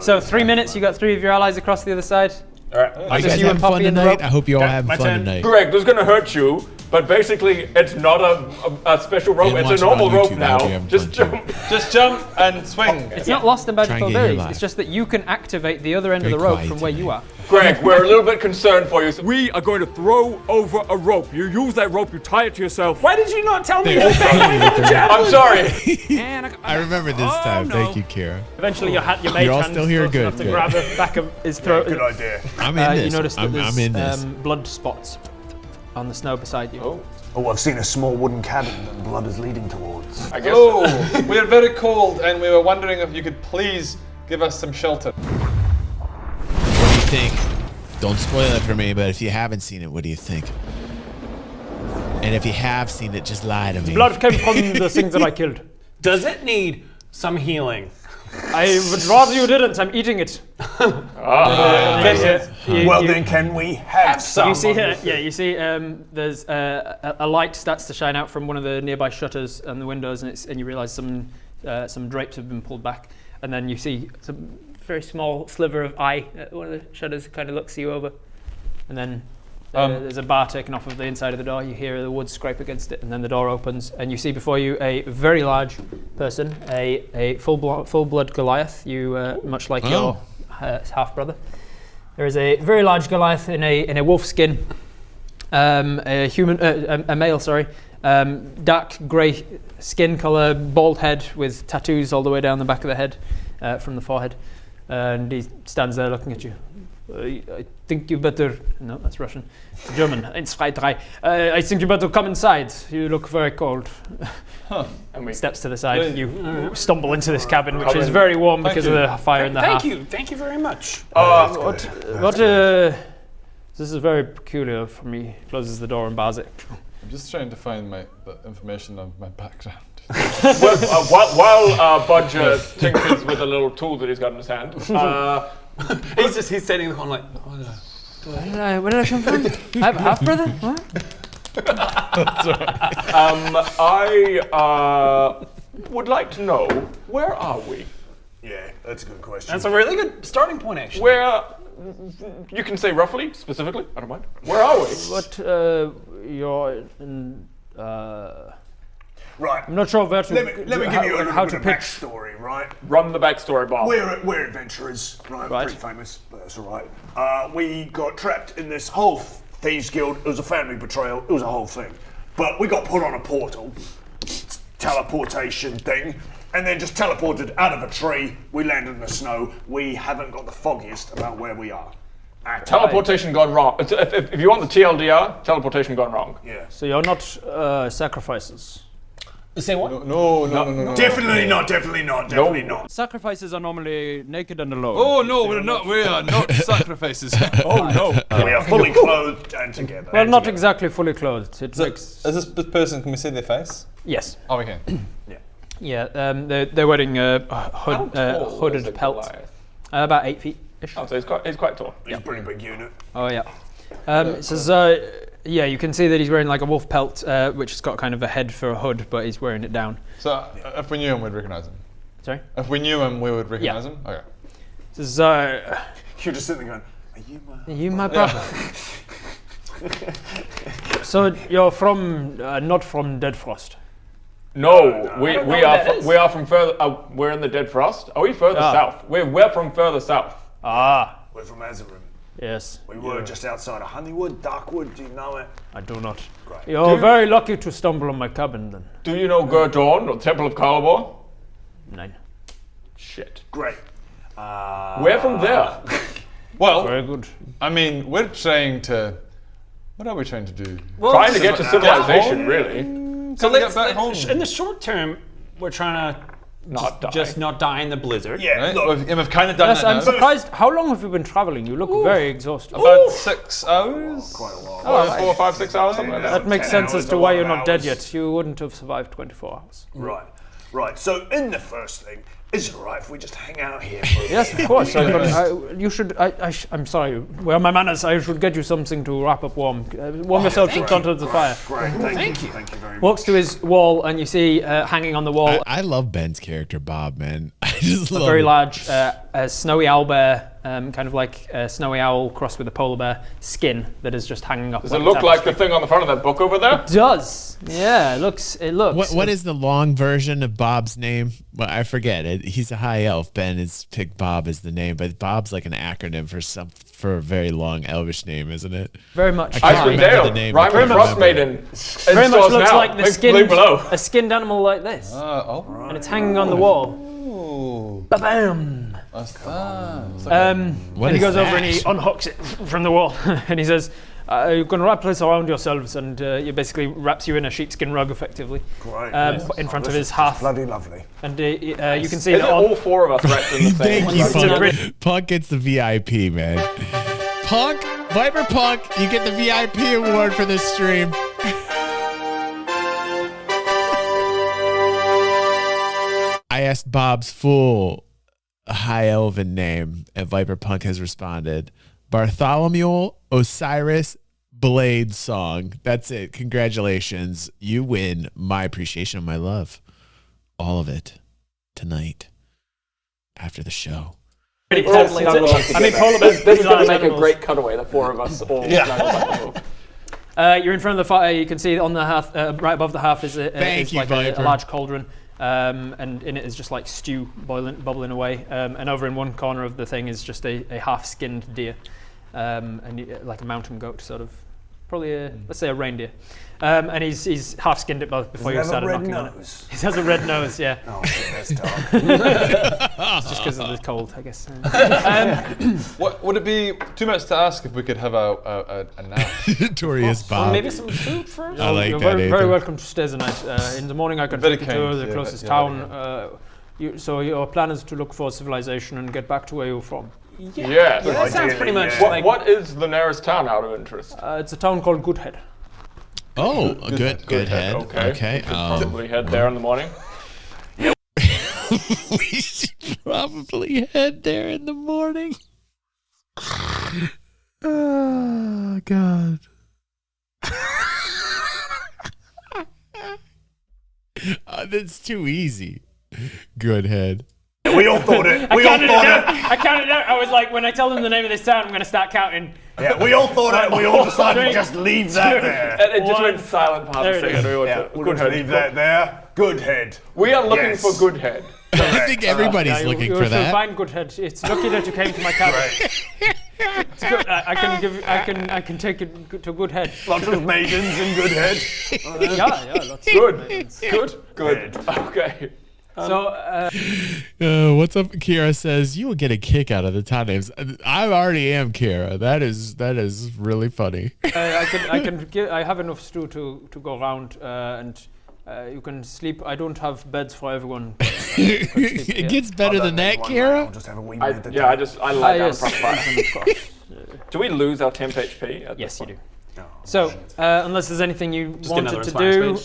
So 3 minutes, you got 3 of your allies across the other side. All right. Are you Just guys you and having fun Poppy in the tonight? rope? I hope you all Okay, having my fun turn. tonight. Greg, this is gonna hurt you, but basically it's not a special rope. And It's watch a it on normal rope YouTube. I hope you're now. having Just fun, jump. Just jump and swing. It's not lost in Try and magical get your abilities. life. It's just that you can activate the other end Very of the rope quiet from where you tonight. are. Greg, we're a little bit concerned for you. We are going to throw over a rope. You use that rope, you tie it to yourself. Why did you not tell me? There. I'm sorry. I remember this time. Thank you, Kira. Eventually, your mage You're all hand still here. close enough Good. to grab the back of his throat. Good idea. I'm in You this. notice that I'm there's in this. blood spots on the snow beside you. Oh, I've seen a small wooden cabin that blood is leading towards. I guess. Oh, we are very cold, and we were wondering if you could please give us some shelter. What do you think? Don't spoil it for me, but if you haven't seen it, what do you think? And if you have seen it, just lie to me. Blood came from the things that I killed. Does it need some healing? I would rather you didn't. I'm eating it. Then can we have some? You see here, you see there's a light starts to shine out from one of the nearby shutters and the windows, and you realise some drapes have been pulled back, and then you see some very small sliver of eye at one of the shutters kind of looks you over, and then there's a bar taken off of the inside of the door. You hear the wood scrape against it, and then the door opens, and you see before you a very large person, a full-blood Goliath. You much like your half brother. There is a very large Goliath in a wolf skin, a male, dark grey skin colour, bald head with tattoos all the way down the back of the head, from the forehead, and he stands there looking at you. I think you better. No, that's Russian. German. It's Frei 3. I think you better come inside. You look very cold. And he steps to the side. You stumble into this cabin, which is very warm because of the fire in the hearth. Thank you very much. This is very peculiar for me. Closes the door and bars it. I'm just trying to find the information on my background. While Bodger tinkers with a little tool that he's got in his hand, he's standing in the corner like, Where did I come from? I have a half brother. What? I would like to know, where are we? Yeah, that's a good question. that's a really good starting point, actually. Where, you can say roughly, specifically, I don't mind. Where are we? What, you're in, Right. I'm not sure where to... Let me give you a how little to bit of pitch. backstory, right? Run the backstory, Bob. We're adventurers, right? Right. Pretty famous, but that's all right. We got trapped in this whole thieves guild. It was a family betrayal. It was a whole thing. But we got put on a portal, teleportation thing, and then just teleported out of a tree. We landed in the snow. We haven't got the foggiest about where we are. Teleportation gone wrong. If you want the TLDR, teleportation gone wrong. Yeah. So you're not sacrifices. Say what? No. Definitely not. Definitely not. Sacrifices are normally naked and alone. Oh no, we're not. We are not sacrifices. Oh no. We are fully clothed and together. Well, not exactly fully clothed. It makes... Is this person, can we see their face? Yes. Oh, we can. Yeah, they're wearing a hooded pelt. About 8 feet. Oh, so he's quite tall. He's a pretty big unit. Oh yeah. It says, yeah, you can see that he's wearing like a wolf pelt, which has got kind of a head for a hood, but he's wearing it down. So if we knew him, we'd recognize him. Sorry? If we knew him, we would recognize him. Okay. It says, You're just sitting there going, are you my brother? So you're from, not from Dead Frost? No, we are from further. We're in the Dead Frost. Are we further south? We're from further south. Ah. We're from Azerim. Yes. We were just outside of Honeywood, Darkwood. Do you know it? I do not. Great. You're very lucky to stumble on my cabin then. Do you know Gurdorn or Temple of Calibor? 9. Shit. Great. We're from there. Well, Very good. I mean, we're trying to. What are we trying to do? Trying to get to civilization, really. So get back home. in the short term, we're trying to just not die in the blizzard. Yeah, Right? look, We've kind of done Yes, that I'm now. surprised. How long have you been traveling? You look very exhausted. About 6 hours. quite a while. 4, 5, 6 hours, something like that. That makes 10 sense hours, as to a why lot you're of not dead hours. yet. You wouldn't have survived 24 hours. Right. So in the first thing, is it alright if we just hang out here for a Yes, of course. You should. I'm sorry. Where are my manners? I should get you something to wrap up warm. Warm yourself in front of the fire. Great, thank you. Thank you very much. Walks to his wall, and you see hanging on the wall I love Ben's character, Bob, man. I just a love very it. large snowy owl bear, kind of like a snowy owl crossed with a polar bear skin that is just hanging up. Does it look like the thing on the front of that book over there? It does. Yeah, it looks. What is the long version of Bob's name? Well, I forget it. He's a high elf. Ben has picked Bob as the name, but Bob's like an acronym for a very long elvish name, isn't it? very much? can't Icewind remember the Dale, name. Rhyme Very of much. Frost Maiden. Very much looks now. like the Link skinned, below. a skinned animal like this, and it's hanging on the wall. Ooh, Ba-bam! what's that? It's like And he is goes over and that? he unhooks it from the wall, and he says, "You're going to wrap this around yourselves," and he basically wraps you in a sheepskin rug, effectively, Great. in front of his hearth. Bloody lovely. And you can see Is that it on. all 4 of us wrapped in the same? Thank you, It's a Punk. grid. Punk gets the VIP, man. Punk, Viper Punk, you get the VIP award for this stream. I asked Bob's full high elven name, and Viper Punk has responded, Bartholomew Osiris Blade Song. That's it. Congratulations. You win my appreciation of my love. All of it tonight after the show. Pretty We're all totally- snuggled up I mean, together. polar This bears is going to make a animals. great cutaway, the 4 of us all snuggled up. You're in front of the fire. You can see on the hearth, right above the hearth, is Thank you, like a Viper. large cauldron, and in it is just like stew bubbling away. And over in one corner of the thing is just a half-skinned deer, like a mountain goat, sort of, probably let's say a reindeer. And he's half-skinned it before you started knocking on it. He has a red nose, yeah. Oh, shit, that's dark. It's just because of the cold, I guess. What would it be too much to ask if we could have a nap? Notorious Bob. Maybe some food first? I like You're that. very Ethan. welcome to stay the night. In the morning, I can Very take you to kind, the yeah, closest yeah, town. So your plan is to look for civilization and get back to where you're from. Yeah. That sounds pretty much like... What is the nearest town out of interest? It's a town called Goodhead. Oh, good head. Okay. Probably head there in the morning. We should probably head there in the morning. Oh, God. That's too easy. Good head. We all thought it. I counted it out. I was like, when I tell them the name of this town, I'm going to start counting. Yeah, we all thought it. We all decided to just leave that there. And it just went silent for half a second. We'll just leave that there. Good head. We are looking for good head. I think everybody's looking for that. Find Goodhead. It's lucky that you came to my cabin. It's good. I can take it to Goodhead. Lots of maidens in Goodhead. Yeah, lots. Good. Okay. So, what's up? Kira says you will get a kick out of the town names. I already am Kira. That is really funny. I have enough stew to go around, and you can sleep. I don't have beds for everyone. It gets better than that, Kira. I'll just have a wee I lie down in front of fire. Do we lose our temp HP? Yes, you do. So, unless there's anything you wanted to do,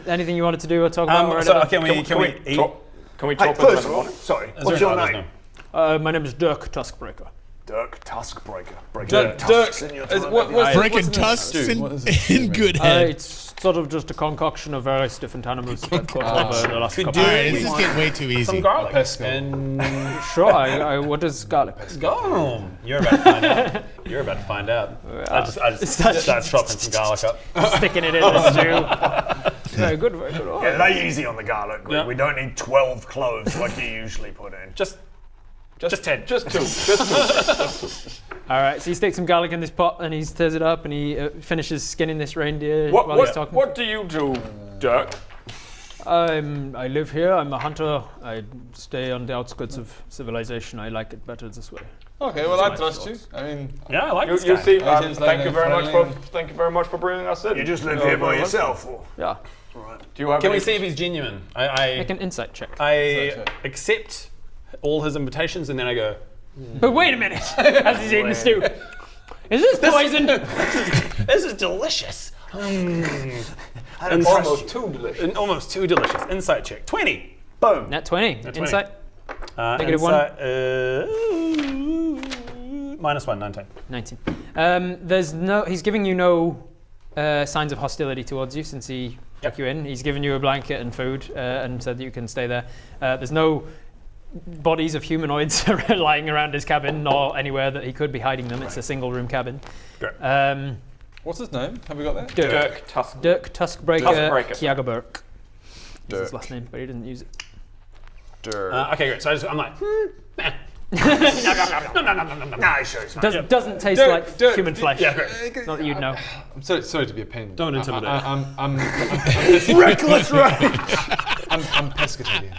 anything you wanted to do or talk about, so can we eat? Can we talk First of all, sorry, what's your name? my name is Dirk Tuskbreaker. Dirk Tuskbreaker. Dirk, Breaking tusks in good head. It's sort of just a concoction of various different animals that I've caught over the last couple of Alright, days. this is getting way too easy. Some garlic. And Sure, what is garlic? go. You're about to find out. You're about to find out. I just start chopping some garlic up. Sticking it in the stew. Very good, very good. Oh. Yeah, lay easy on the garlic. Yeah. We don't need 12 cloves like you usually put in. Just 10. Just two. All right, so he sticks some garlic in this pot and he stirs it up and he finishes skinning this reindeer What while he's talking. What do you do, Dirk? I live here. I'm a hunter. I stay on the outskirts of civilization. I like it better this way. Okay, well I trust you. I mean, Yeah, I like this You guy. see, Seems like thank you very friendly. much for bringing us in. You just live here by yourself, or? Yeah, Do you have Can we any- see if he's genuine? make an insight check. I accept all his invitations and then I go, But wait a minute, as he's eating the stew. Is this poison? this is delicious. Almost too delicious. Almost too delicious. Insight check. 20. Boom. Nat 20. 20. Insight. Negative -1. -1, 19. 19. He's giving you no signs of hostility towards you since he took you in. He's given you a blanket and food and said that you can stay there. There's no bodies of humanoids lying around his cabin nor anywhere that he could be hiding them. It's a single room cabin. Great. what's his name? Have we got that? Dirk Tusk. Dirk Tuskbreaker Tuskbreaker. Kjagerberg. That's his Dirk. last name, but he doesn't use it. Dirk. Okay, great. So I'm like, nah. Nah, sure, it's fine. Doesn't taste Dirk, like Dirk, human flesh. Yeah, great. Not that you'd know. I'm sorry to be a pain. Don't intimidate. I'm Reckless, right? I'm pescatarian.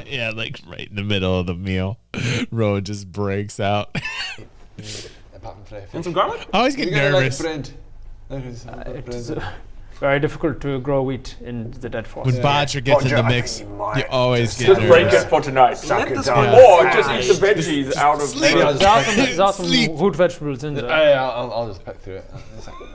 Yeah, like right in the middle of the meal, Rowan just breaks out. Apart from Freya. Want some garlic? I always get You're gonna nervous. like bread. It's very difficult to grow wheat in the dead forest. When Bodger gets in Bodger, the I mix, think you might you always get Just break nervous. it for tonight. Suck it Yeah. down. Or just eat the veggies out of sleep. the... There's some root vegetables in there. I'll just peck through it.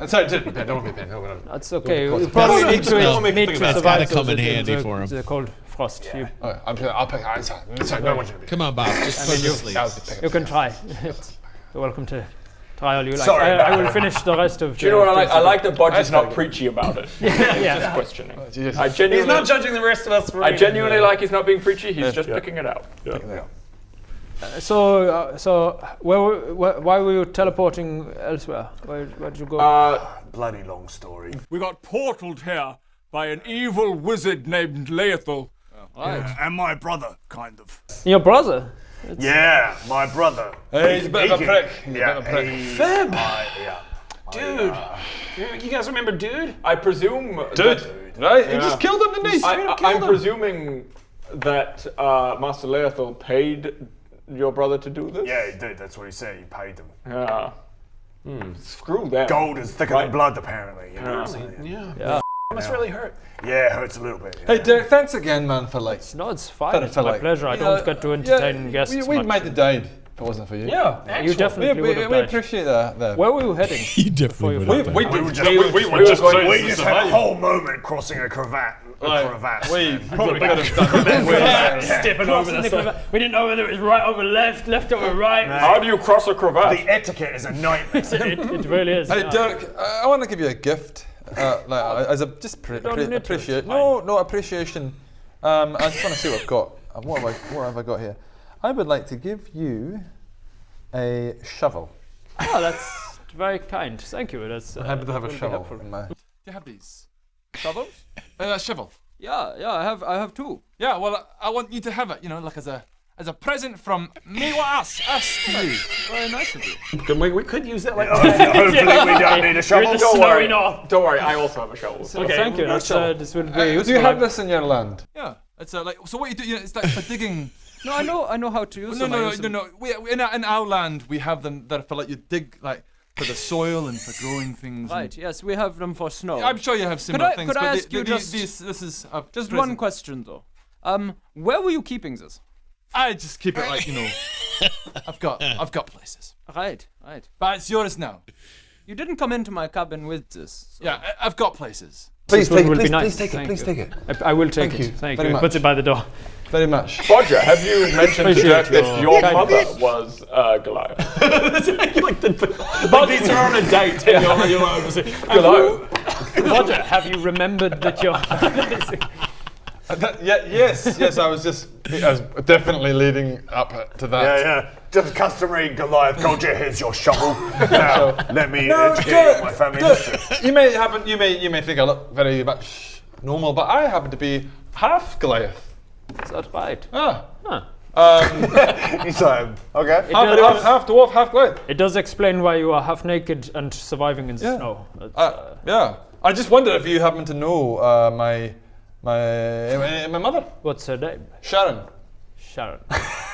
Sorry, don't be a pain. No. That's okay. Well, You probably that's- need to no, eat meat to that's survive. gotta come in handy the, for him. The cold frost. You, Okay, I'll peck. Sorry, no one's gonna be. Come on, Bob, just put to sleep. you can try. You're welcome to try all you like. Sorry I will finish the rest of. Do you know what I like? I like that Bodger's not preachy about it. Yeah. Just questioning. Jesus. I genuinely, He's not judging the rest of us for I genuinely like he's not being preachy. He's just picking it out. So why were you teleporting elsewhere? Where did you go? Bloody long story. We got portaled here by an evil wizard named Laethal. And my brother, kind of. Your brother. Yeah, my brother. Hey, he's a bit of a prick. Yeah, Fib. yeah. Dude. You guys remember Dude? I presume. Right? You just killed him, didn't he? I'm presuming that Master Laethal paid your brother to do this. Yeah, he did. That's what he said. He paid them. Yeah. Screw that. Gold is thicker than blood, apparently. You know what I'm saying? Yeah. must really hurt. Yeah, it hurts a little bit. Hey, Derek, thanks again, man, for like. No, it's fine. It's for my like- pleasure. I don't get to entertain guests We much. might have died if it wasn't for you. Yeah, You definitely would have We died. appreciate that. Were we heading? You definitely Before you would have. We We just had a whole moment crossing a crevasse. We probably could have done that. Stepping over the crevasse. We didn't know whether it was right over left, left over right. How do you cross a crevasse? The etiquette is a nightmare. It really is. Hey, Derek, I want to give you a gift. As a just appreciate. No appreciation. I just want to see what I've got. What have I got here? I would like to give you a shovel. Oh, that's very kind. Thank you. That's I happen to have a really shovel helpful. in my. Do you have these? Shovels? Shovel. Yeah, I have two. Yeah, well, I want you to have it, like as a present from me or us to you. Very nice of you. We could use that like Hopefully we don't need a shovel. Don't worry, no. Don't worry, I also have a shovel. So thank you. That's this would be Do useful. you have this in your land? Yeah, it's like so. What you do? It's like for digging. No, I know how to use them. No. In our land, we have them that are for like you dig like for the soil and for growing things. Right. Yes, we have them for snow. I'm sure you have similar things. Could I but ask you this is a just present. one question though? Where were you keeping this? I just keep it like I've got places. Right. But it's yours now. You didn't come into my cabin with this. So Yeah, I've got places. Please take it. would be Please, nice. take it. Thank Please you. take it. I will take Thank it. you Thank very you. much. Puts it by the door. Very much. Bodger, have you mentioned to Jack that your kind mother was Goliath? Buddies are on a date and you're like, Hello. Roger, have you remembered that you're... Yes. I was definitely leading up to that. Yeah. Just customary Goliath culture. Here's your shovel. Now, let me educate you on my family history. You may think I look very much normal, but I happen to be half Goliath. Is that right? He's like, okay. Half dwarf, half Goliath. It does explain why you are half naked and surviving in the snow. Yeah. I just wondered if you happen to know my mother. What's her name? Sharon.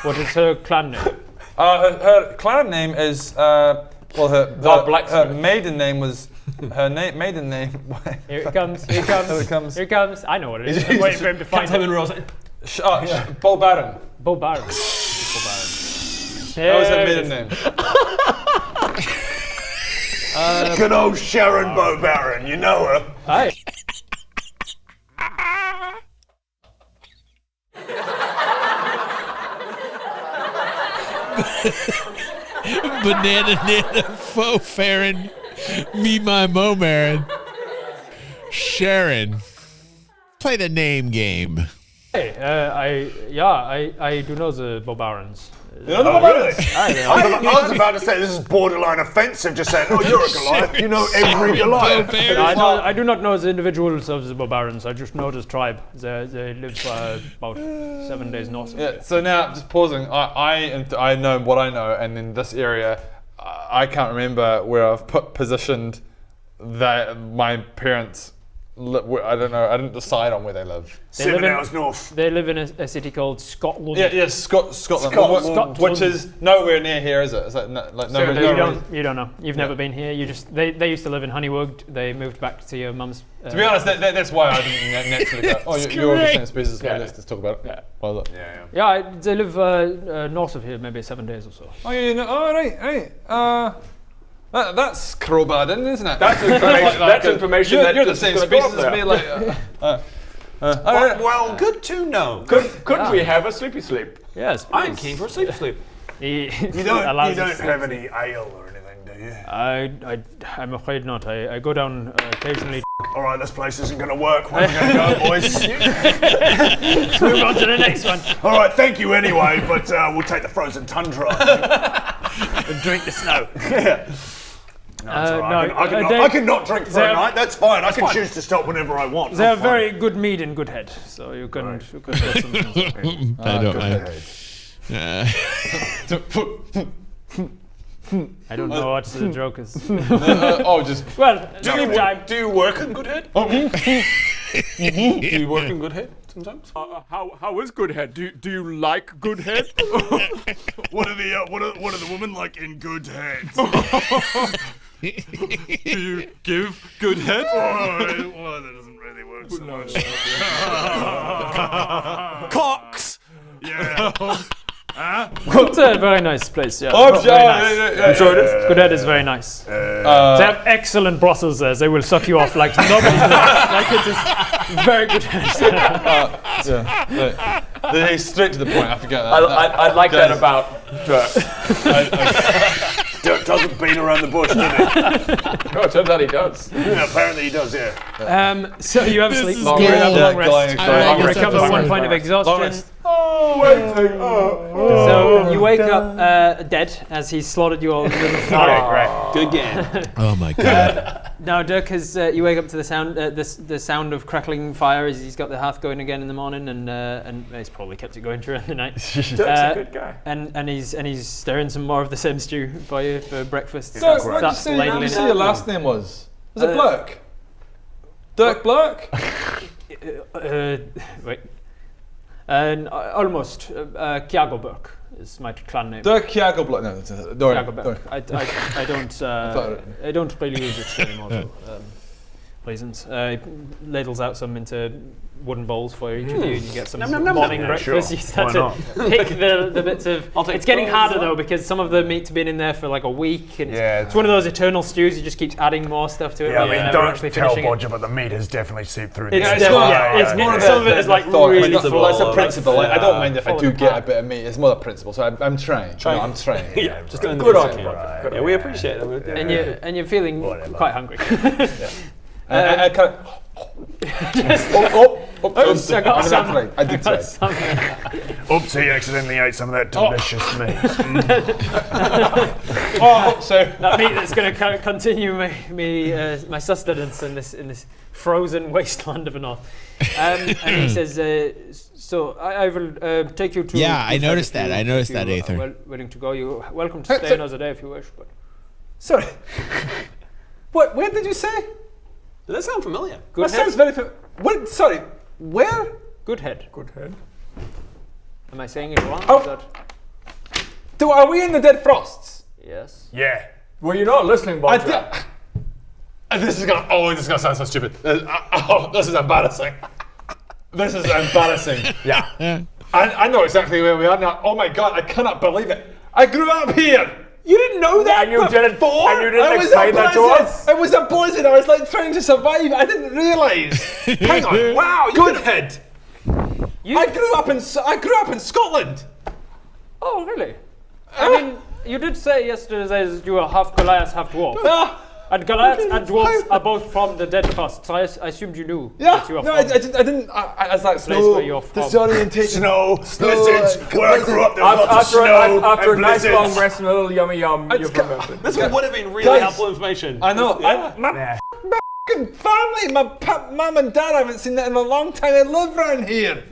What is her clan name? Her clan name is her Blacksmith. maiden name was maiden name. Here it comes. Here it comes. I know what it is. I'm waiting for him to find it. Bo Baron. Bo Baron. That was her maiden name. Good old Sharon Bo Baron. You know her. Hi. Banana faux Farron. Me my mo Marin. Sharon. Play the name game. Hey, I do know the Bo Barons. You know the Barons? I was about to say this is borderline offensive. Just saying, oh, you're a Goliath. You know every Goliath. I do not know the individuals of the Bo Barons. I just know this tribe. They live about 7 days north of here. So now, just pausing. I know what I know, and in this area, I can't remember where I've positioned that my parents. I don't know. I didn't decide on where they live. 7 hours north. They live in a city called Scotland. Yeah, Scotland. Which is nowhere near here, is it? Is that You don't know. You've never been here. They used to live in Honeywood. They moved back to your mum's. To be honest, that's why I didn't naturally go. Oh, you're of the same species as me. Let's just talk about it. Yeah. They live north of here, maybe 7 days or so. Oh, yeah. Oh, right. That's crowbar, isn't it? That's information. That's information. You're the same species as me. well, good to know. Could we have a sleepy sleep? Yes, please. I'm keen for a sleep. You don't have any ale or anything, do you? I'm afraid not. I go down occasionally. All right, this place isn't going to work. Where are we going to go, boys? Let's move on to the next one. All right, thank you anyway, but we'll take the frozen tundra. And drink the snow. Yeah. No, it's all right. I can not drink for a night. That's fine. I can choose to stop whenever I want. They have very good mead in good head, so you can get some things up here. I don't know what the joke is. Do you work in good head? Do you work in good head sometimes? How is good head? Do you like good head? What are the women like in good head? Do you give good head? Well, that doesn't really work so much. Cocks! Yeah. It's a very nice place, yeah. Oh, Very nice. I'm sure it is. Good head is very nice. They have excellent brothels there. They will suck you off like nobody's business. Like it is very good head. They're straight to the point. I forget that. I like that about Dirk. Dirk doesn't beat around the bush, does he? No, it turns out he does. Yeah, apparently he does, yeah. So you have sleep. Long You rest. have a long rest. I You guess recover that's 1 fine. point of exhaustion. Oh, So you wake up dead as he slaughtered you all. Good game. Oh my god. Now Dirk has. You wake up to the sound, the sound of crackling fire as he's got the hearth going again in the morning, and he's probably kept it going through the night. Dirk's a good guy. And he's stirring some more of the same stew for you for breakfast. Dirk, what did you Starts say? ladling What did you it. say your last name was? Was it Blurk? Dirk Blurk? Wait. Almost. Kiago Burke is my clan name. Dirk Kiago Blurk. No, don't Kiago Burke. I don't really use it anymore for reasons. He ladles out some into wooden bowls for each of you, and you get some morning breakfast. Sure. You start Why to pick the bits of. It's getting harder though because some of the meat's been in there for like a week, and it's one of those eternal stews. You just keep adding more stuff to it. Yeah, I but you're mean, never don't actually tell finishing it. Bodger, but the meat has definitely seeped through. It's the it's more of some of it is like really full. It's a principle. I don't mind if I do falling get a apart. bit of meat. It's more a principle. So I'm trying. No, I'm trying. Yeah, just doing Good this. on you. Yeah, we appreciate it. And you're feeling quite hungry. I kind of. Oops, I got some. I did try. Oops, he accidentally ate some of that delicious meat. That meat that's going to continue my sustenance in this frozen wasteland of the north. And he says, so I will take you to. Yeah, I noticed that. I noticed if that, you Aether. are willing to go. You're welcome to stay another day if you wish. But Sorry. What? Where did you say? Does that sound familiar? good That sounds head. very. What? Sorry. Where? Good head. Good head. Am I saying it wrong? Oh. Is that, Are we in the Dead Frosts? yes. Yeah. Were you not listening, Bodger? This is gonna sound so stupid. This is embarrassing. This is embarrassing. Yeah. I know exactly where we are now. Oh my god, I cannot believe it. I grew up here. You didn't know that, And you didn't explain that to us. It was a blizzard. I was like trying to survive. I didn't realise. Hang on. Wow. Good head. I grew up in Scotland. Oh, really? I mean, you did say yesterday that you were half Goliath, half dwarf. And Goliath and dwarves are both from the Dead Frost, so I assumed you knew that you were from I didn't. I was like place where you're from. disorientation. Snow, blizzards. Where I grew up, there was lots of After snow a and nice blizzards. long rest and a little yummy yum, you've remembered. This would have been really Guys, helpful information. I know. My f***ing family, my mum and dad, I haven't seen that in a long time. They live around here.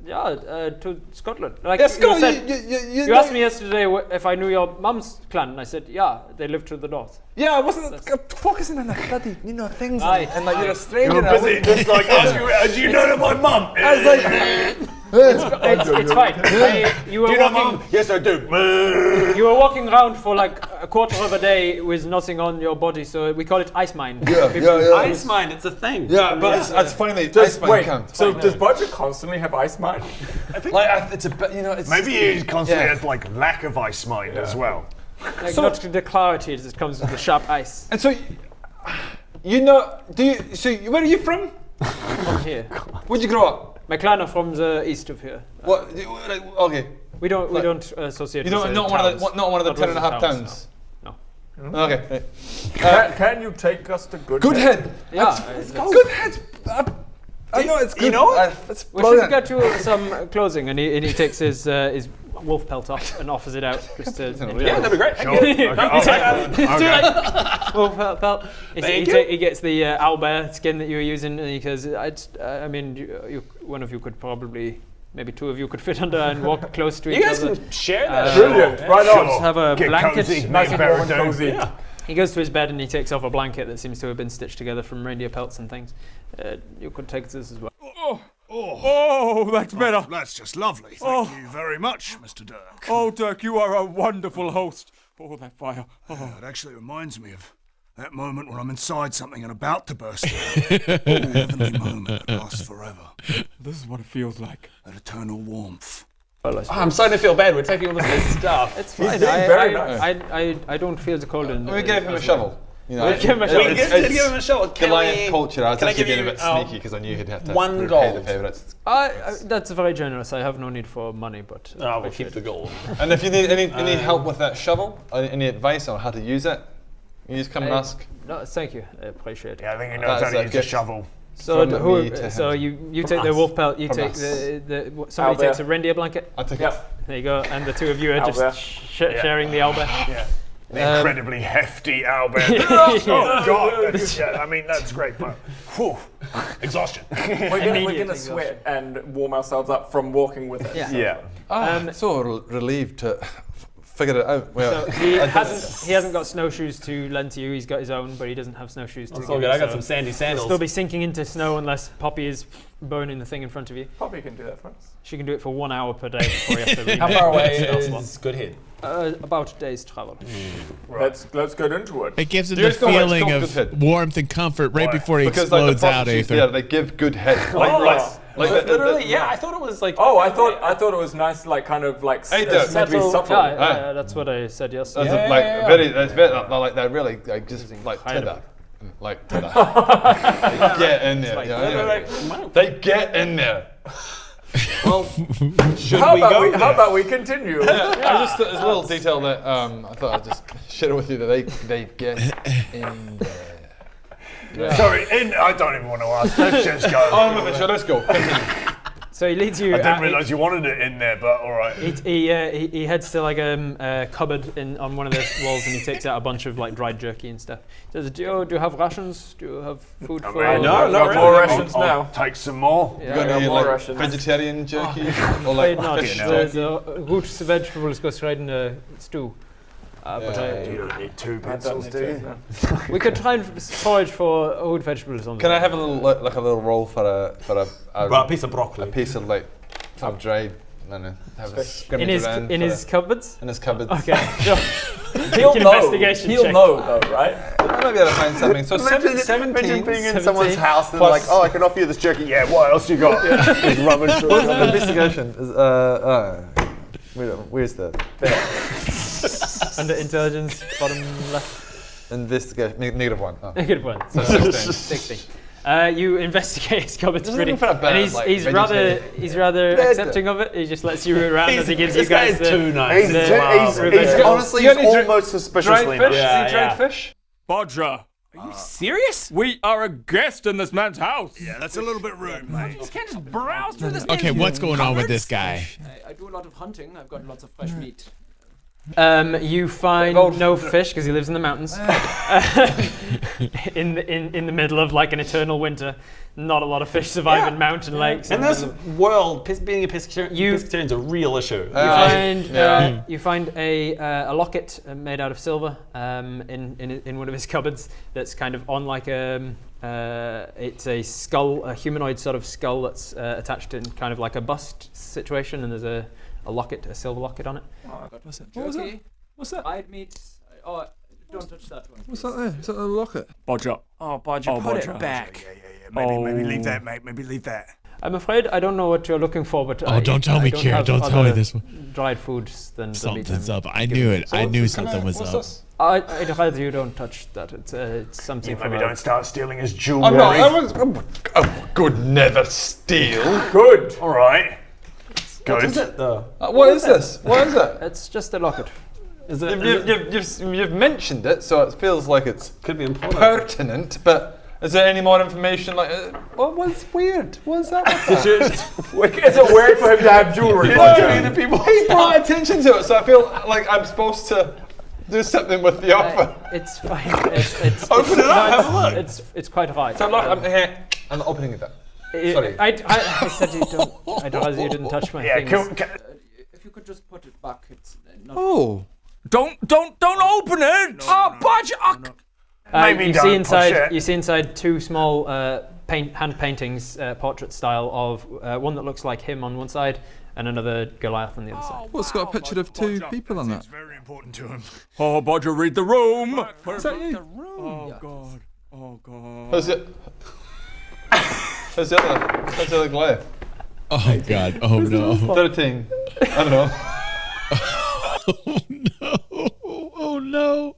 Yeah, to Scotland. Like Yeah, you Scotland. said, you asked me yesterday if I knew your mum's clan, and I said, yeah, they live to the north. Yeah, I wasn't focusing on the bloody, things. Aye. And like, you're a stranger. You're busy, just like, as you know that my mum. I was like, It's fine. You were Do you know walking. mum? Yes, I do. You were walking around for like a quarter of a day with nothing on your body, so we call it ice mine. Ice mine, it's a thing. Yeah, but it's finally Wait, so does Bodger constantly have ice mine? it's a bit, it's Maybe he constantly has like lack of ice mind as well. Like not the clarity that comes with the sharp ice. And so, where are you from? From here. Where'd you grow up? My clan are from the east of here. What? Okay. We don't associate. You with don't the not one of the Not 10 and a half towns, towns. No. Okay. Can you take us to Good Good head. Yeah. Good head. I know it's good. You know? It's We brilliant. should get you some clothing, and he takes his wolf pelt off and offers it out. Just to, Yeah, that'd be great. wolf pelt. He gets the owlbear skin that you were using, and he goes, I mean, you, one of you could probably, maybe two of you could fit under and walk close to each You guys other. can share that. Brilliant. Right on. Just have a Get blanket. cozy, Nice make and warm better and dough. cozy. Yeah. He goes to his bed and he takes off a blanket that seems to have been stitched together from reindeer pelts and things. You could take this as well. Oh, that's better. That's just lovely. Thank you very much, Mr. Dirk. Oh, Dirk, you are a wonderful host. Oh, that fire. Oh. It actually reminds me of That moment when I'm inside something and about to burst out. A heavenly moment that lasts forever. This is what it feels like. That eternal warmth. I'm starting to feel bad. We're taking all this stuff. It's fine. I don't feel the cold. We gave him a shovel. You know, We give him a shovel. We did give him a shovel. Goliath culture. I was can I actually give being a you, bit sneaky because I knew he'd have to one repay gold? the favourites. That's very generous. I have no need for money, but We'll keep the gold. And if you need any help with that shovel, or any advice on how to use it, you just come and ask. No, thank you. I appreciate it. Yeah, I think he knows how to use a shovel. So From me to so him. you take the wolf pelt. You From take us. somebody Owlbear. takes a reindeer blanket. I take it. There you go. And the two of you are Owlbear. just sharing the owlbear. Yeah. The incredibly hefty owlbear. Oh God! Yeah, I mean that's great, but whew, exhaustion. We're gonna sweat and warm ourselves up from walking with it. Yeah. So relieved to figure it out. Well, So he hasn't got snowshoes to lend to you. He's got his own, but he doesn't have snowshoes to That's give all good. you, I got so some sandy You'll sandals. still be sinking into snow unless Poppy is burning the thing in front of you. Poppy can do that for us. She can do it for 1 hour per day before you have to read. How far away is Good Head? About a day's travel. Let's get into it. It gives him Do the you still like feeling Good of Head? warmth and comfort right before he because like explodes the out, prostitutes Aether. there, they give good head. Literally, yeah. I thought it was like. Oh, I thought it was nice, like kind of like Hey, it's meant to be subtle. Yeah, that's what I said yesterday. That's very, they're really like just like tither. Like tither. They get in there. They get in there. Well, should How we go? how about we continue? I just there's a little detail that I thought I'd just share with you that they get in there. Sorry, I don't even want to ask. Let's just go. On with it, so let's go. Continue. So he leads you. I didn't realise you wanted it in there, but all right. He heads to like a cupboard on one of the walls, and he takes out a bunch of like dried jerky and stuff. He says, "Do you have rations? Do you have food for?" No, not really. More rations I'll now. take some more. Yeah. Got any more like rations. vegetarian jerky or Afraid like not. fish The roots vegetables go straight in the stew. But You don't need two pencils, do you? we could try and forage for root vegetables on. Can I have a little like a little roll for A piece of broccoli. a piece of like some dried? No. Have a scrimmage around in for his cupboards? in his cupboards. Okay, sure. He'll know. Investigation He'll check. know though, right? I might be able to find something. So Imagine 17. being in someone's 17. house and like, oh, I can offer you this jerky. Yeah, what else you got? Just rummage through it. Investigation is where's the Under intelligence, bottom left. investigation -1. Oh. Good one. So 16. You investigate his cupboards Just pretty, looking for a bit and of, like, he's rather Bread. accepting of it. He just lets you around as he gives you guys the. too nice. He's honestly You only almost suspiciously Dried fish? nice. Is he dried fish? Bodger, are you serious? We are a guest in this man's house. Yeah, that's a little bit rude, mate. You can't just browse through this. Okay, what's going on with this guy? I do a lot of hunting. I've got lots of fresh meat. You find no fish because he lives in the mountains. in the middle of like an eternal winter, not a lot of fish survive in mountain lakes. In this world, being a pescatarian is a real issue. You find a locket made out of silver in one of his cupboards that's kind of on like it's a skull, a humanoid sort of skull that's attached in kind of like a bust situation, and there's a locket, a silver locket on it. What's that? Jerky, What's that? Dried meat. Oh, don't touch that one. What's that there? Is that a locket? Bodger. Oh, Bodger, put Bodger. it back. Maybe leave that, mate. Maybe leave that. I'm afraid I don't know what you're looking for, but Don't tell me, Kira. Don't tell me this one. Dried foods than the meat. Something's up. I knew it. I knew something was up. I'd rather you don't touch that. It's something from Maybe don't start stealing his I'm jewelry. not. I good. Never steal. Good. All right. What Good. is it though? What is this? What is it? It's just a locket. Is it? You've mentioned it, so it feels like it's Could be important. pertinent. But is there any more information? Like, what was weird? What's that? Is it weird for him to have jewelry? He's brought attention to it, so I feel like I'm supposed to do something with the offer. It's fine. It's Open it up, have a look. It's quite right. So look, I'm here. I'm opening it up. Sorry. I said you don't. I'd rather you didn't touch my things. If you could just put it back, it's not. Oh. Don't open it. Oh, Bodger. Maybe you don't see push inside. it. You see inside two small hand paintings, portrait style of one that looks like him on one side and another Goliath on the other side. Well, it's got a picture of two people on that. important to him. Oh, Bodger, read the room. Is that you? Oh, God. Oh, God. How's it? How's the other Goliath? Oh God! Oh no! 13. I don't know. Oh no! Oh no!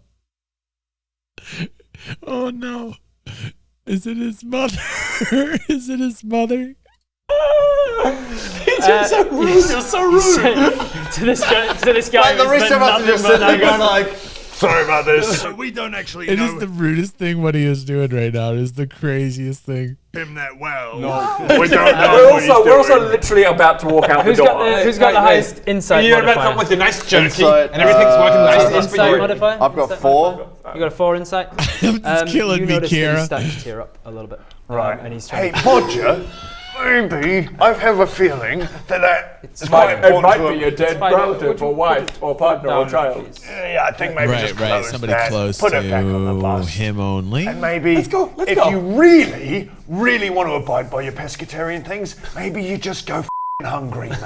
Oh no! Is it his mother? Is it his mother? You're so rude. You're so rude. To this guy. Like the rest of us are just sitting there going like, Sorry about this. So we don't actually It know is the rudest thing what he is doing right now. It is the craziest thing. him that well. No. We don't know what he's We're also doing. literally about to walk out the Who's door. got the highest insight You're about to modifier? come with your nice jerky, Insight, and everything's working nicely. Insight modifier? I've got Insight 4. modifier? You got a 4 insight? It's killing you me, notice that Kira. he's starting to tear up a little bit. Right. And he's Hey, trying Bodger, maybe I have a feeling that It's it's quite It important might to be him. your dead fine. relative Would you or wife or partner or child. Yeah, I think maybe just Right. close Somebody that. close Put it back on the to bus. him only. And maybe if go. you really, really want to abide by your pescatarian things, maybe you just go hungry, mate.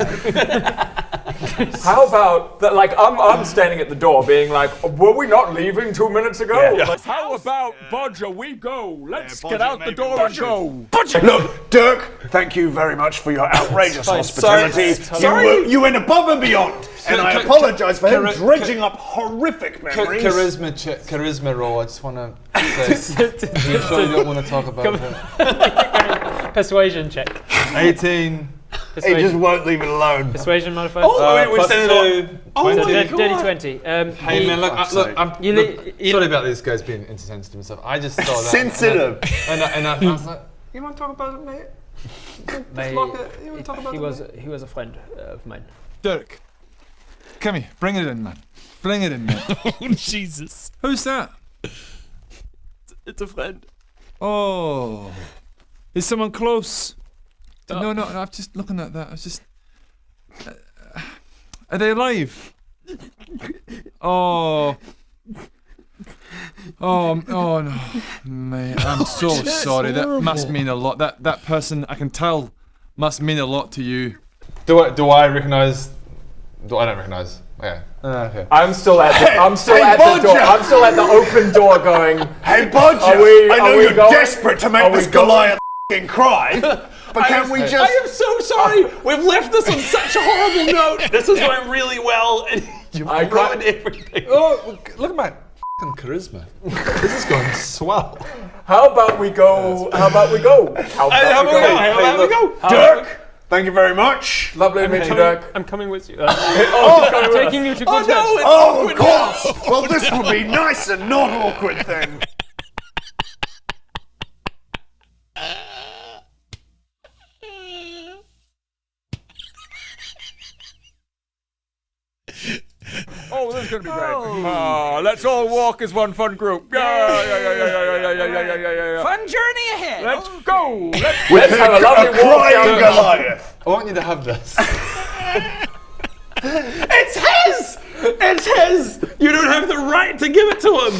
How about that? Like I'm standing at the door, being like, "Were we not leaving 2 minutes ago?" Yeah. Like, how about Bodger? We go. Let's Bodger, get out the maybe door and go. Look, Dirk, thank you very much for your outrageous hospitality. Sorry. You went above and beyond, and I apologise for him dredging up horrific memories. Charisma roll. I just want to say. You sure you don't want to talk about it? Persuasion check. 18. He just won't leave it alone. Persuasion modifier? Plus 2. Dirty 20. Hey man, look, I'm You sorry about these guys being insensitive and stuff. I just saw that. Sensitive. And I was like, you want to talk about it, mate? You want to talk about it? He was a friend of mine. Dirk, come here. Bring it in, man. Bring it in, man. Oh Jesus! Who's that? It's a friend. Oh. Is someone close? No, I'm just looking at that. I was just... are they alive? Oh. Oh no. Mate, I'm so sorry. That must mean a lot. That person, I can tell, must mean a lot to you. Do I recognise? I don't recognise. Yeah. Okay. I'm still at the door. I'm still at the open door, going. Hey, Bodger, I know you're desperate to make this Goliath cry, but can we just... I am so sorry. We've left this on such a horrible note. This is going really well, and you've ruined everything. Oh, look at my f***ing charisma. This is going swell. How about we go? How about we go? Dirk, thank you very much. Lovely to meet you, Dirk. I'm coming with you. I'm taking you to good head. Oh, of course. Well, this will be nice and not awkward then. Oh, this is gonna be great. Oh, let's all walk as one fun group. Yeah. Fun journey ahead. Let's go. Let's have a lovely walk Crying down. Goliath. I want you to have this. It's his. It's his. You don't have the right to give it to him.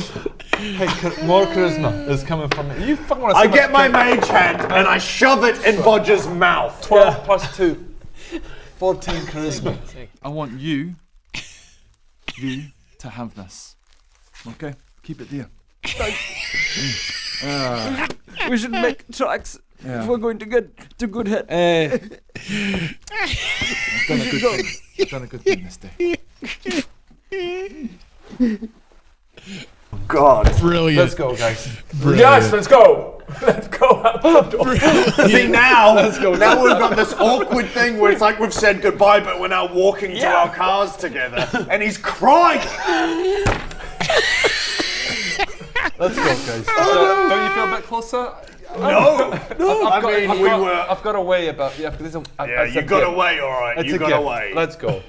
Hey, more charisma is coming from me. You fucking want to I get my mage hand and I shove it in Bodger's mouth. 12 plus 2. 14 charisma. I want you to have this. Okay? Keep it there. We should make tracks if we're going to get to good head. I've done a good thing. I've done a good thing this day. God. Brilliant. Let's go, guys. Brilliant. Yes, let's go. Let's go out the door. See, now we've got this awkward thing where it's like we've said goodbye, but we're now walking to our cars together, and he's crying. Let's go, guys. Don't you feel a bit closer? No. I've got a way about... Yeah, You got away, all right. You got away. Let's go.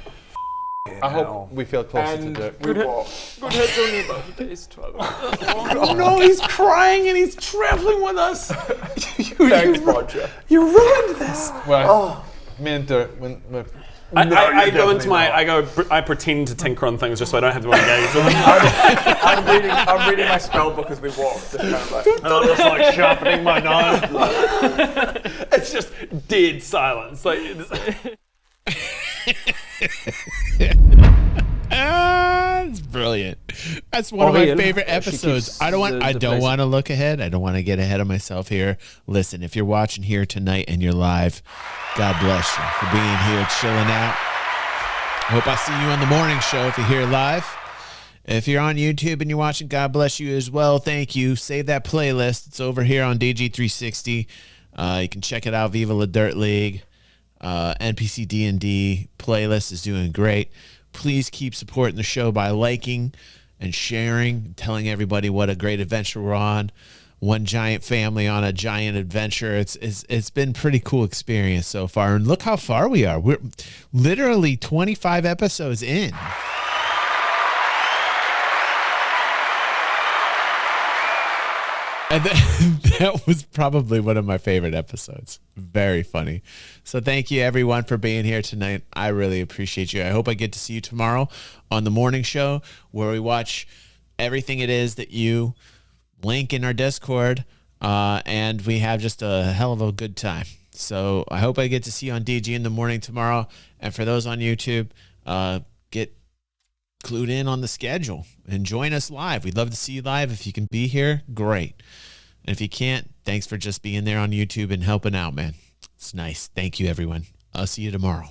I hope we feel closer to Dirk. We walk. Good head's only about a day's travel. Oh no, he's crying and he's traveling with us. Thanks, Bodger. You ruined this. Well, me and Dirk... I go into my. I pretend to tinker on things just so I don't have to engage with them. I'm reading my spell book as we walk. Just kind of like, And I'm just like sharpening my knife. It's just dead silence. Like. It's brilliant. That's one of my favorite episodes. I don't want to look ahead. I don't want to get ahead of myself here. Listen, if you're watching here tonight and you're live, God bless you for being here, chilling out. Hope I see you on the morning show if you're here live. If you're on YouTube and you're watching, God bless you as well. Thank you. Save that playlist. It's over here on DG360. You can check it out. Viva La Dirt League. NPC D&D playlist is doing great. Please keep supporting the show by liking and sharing, telling everybody what a great adventure we're on. One giant family on a giant adventure. It's been a pretty cool experience so far. And look how far we are. We're literally 25 episodes in. And that was probably one of my favorite episodes. Very funny. So thank you, everyone, for being here tonight. I really appreciate you. I hope I get to see you tomorrow on the morning show where we watch everything it is that you link in our Discord, and we have just a hell of a good time. So I hope I get to see you on DG in the morning tomorrow. And for those on YouTube, get clued in on the schedule and join us live. We'd love to see you live. If you can be here, great. And if you can't, thanks for just being there on YouTube and helping out, man. It's nice. Thank you, everyone. I'll see you tomorrow.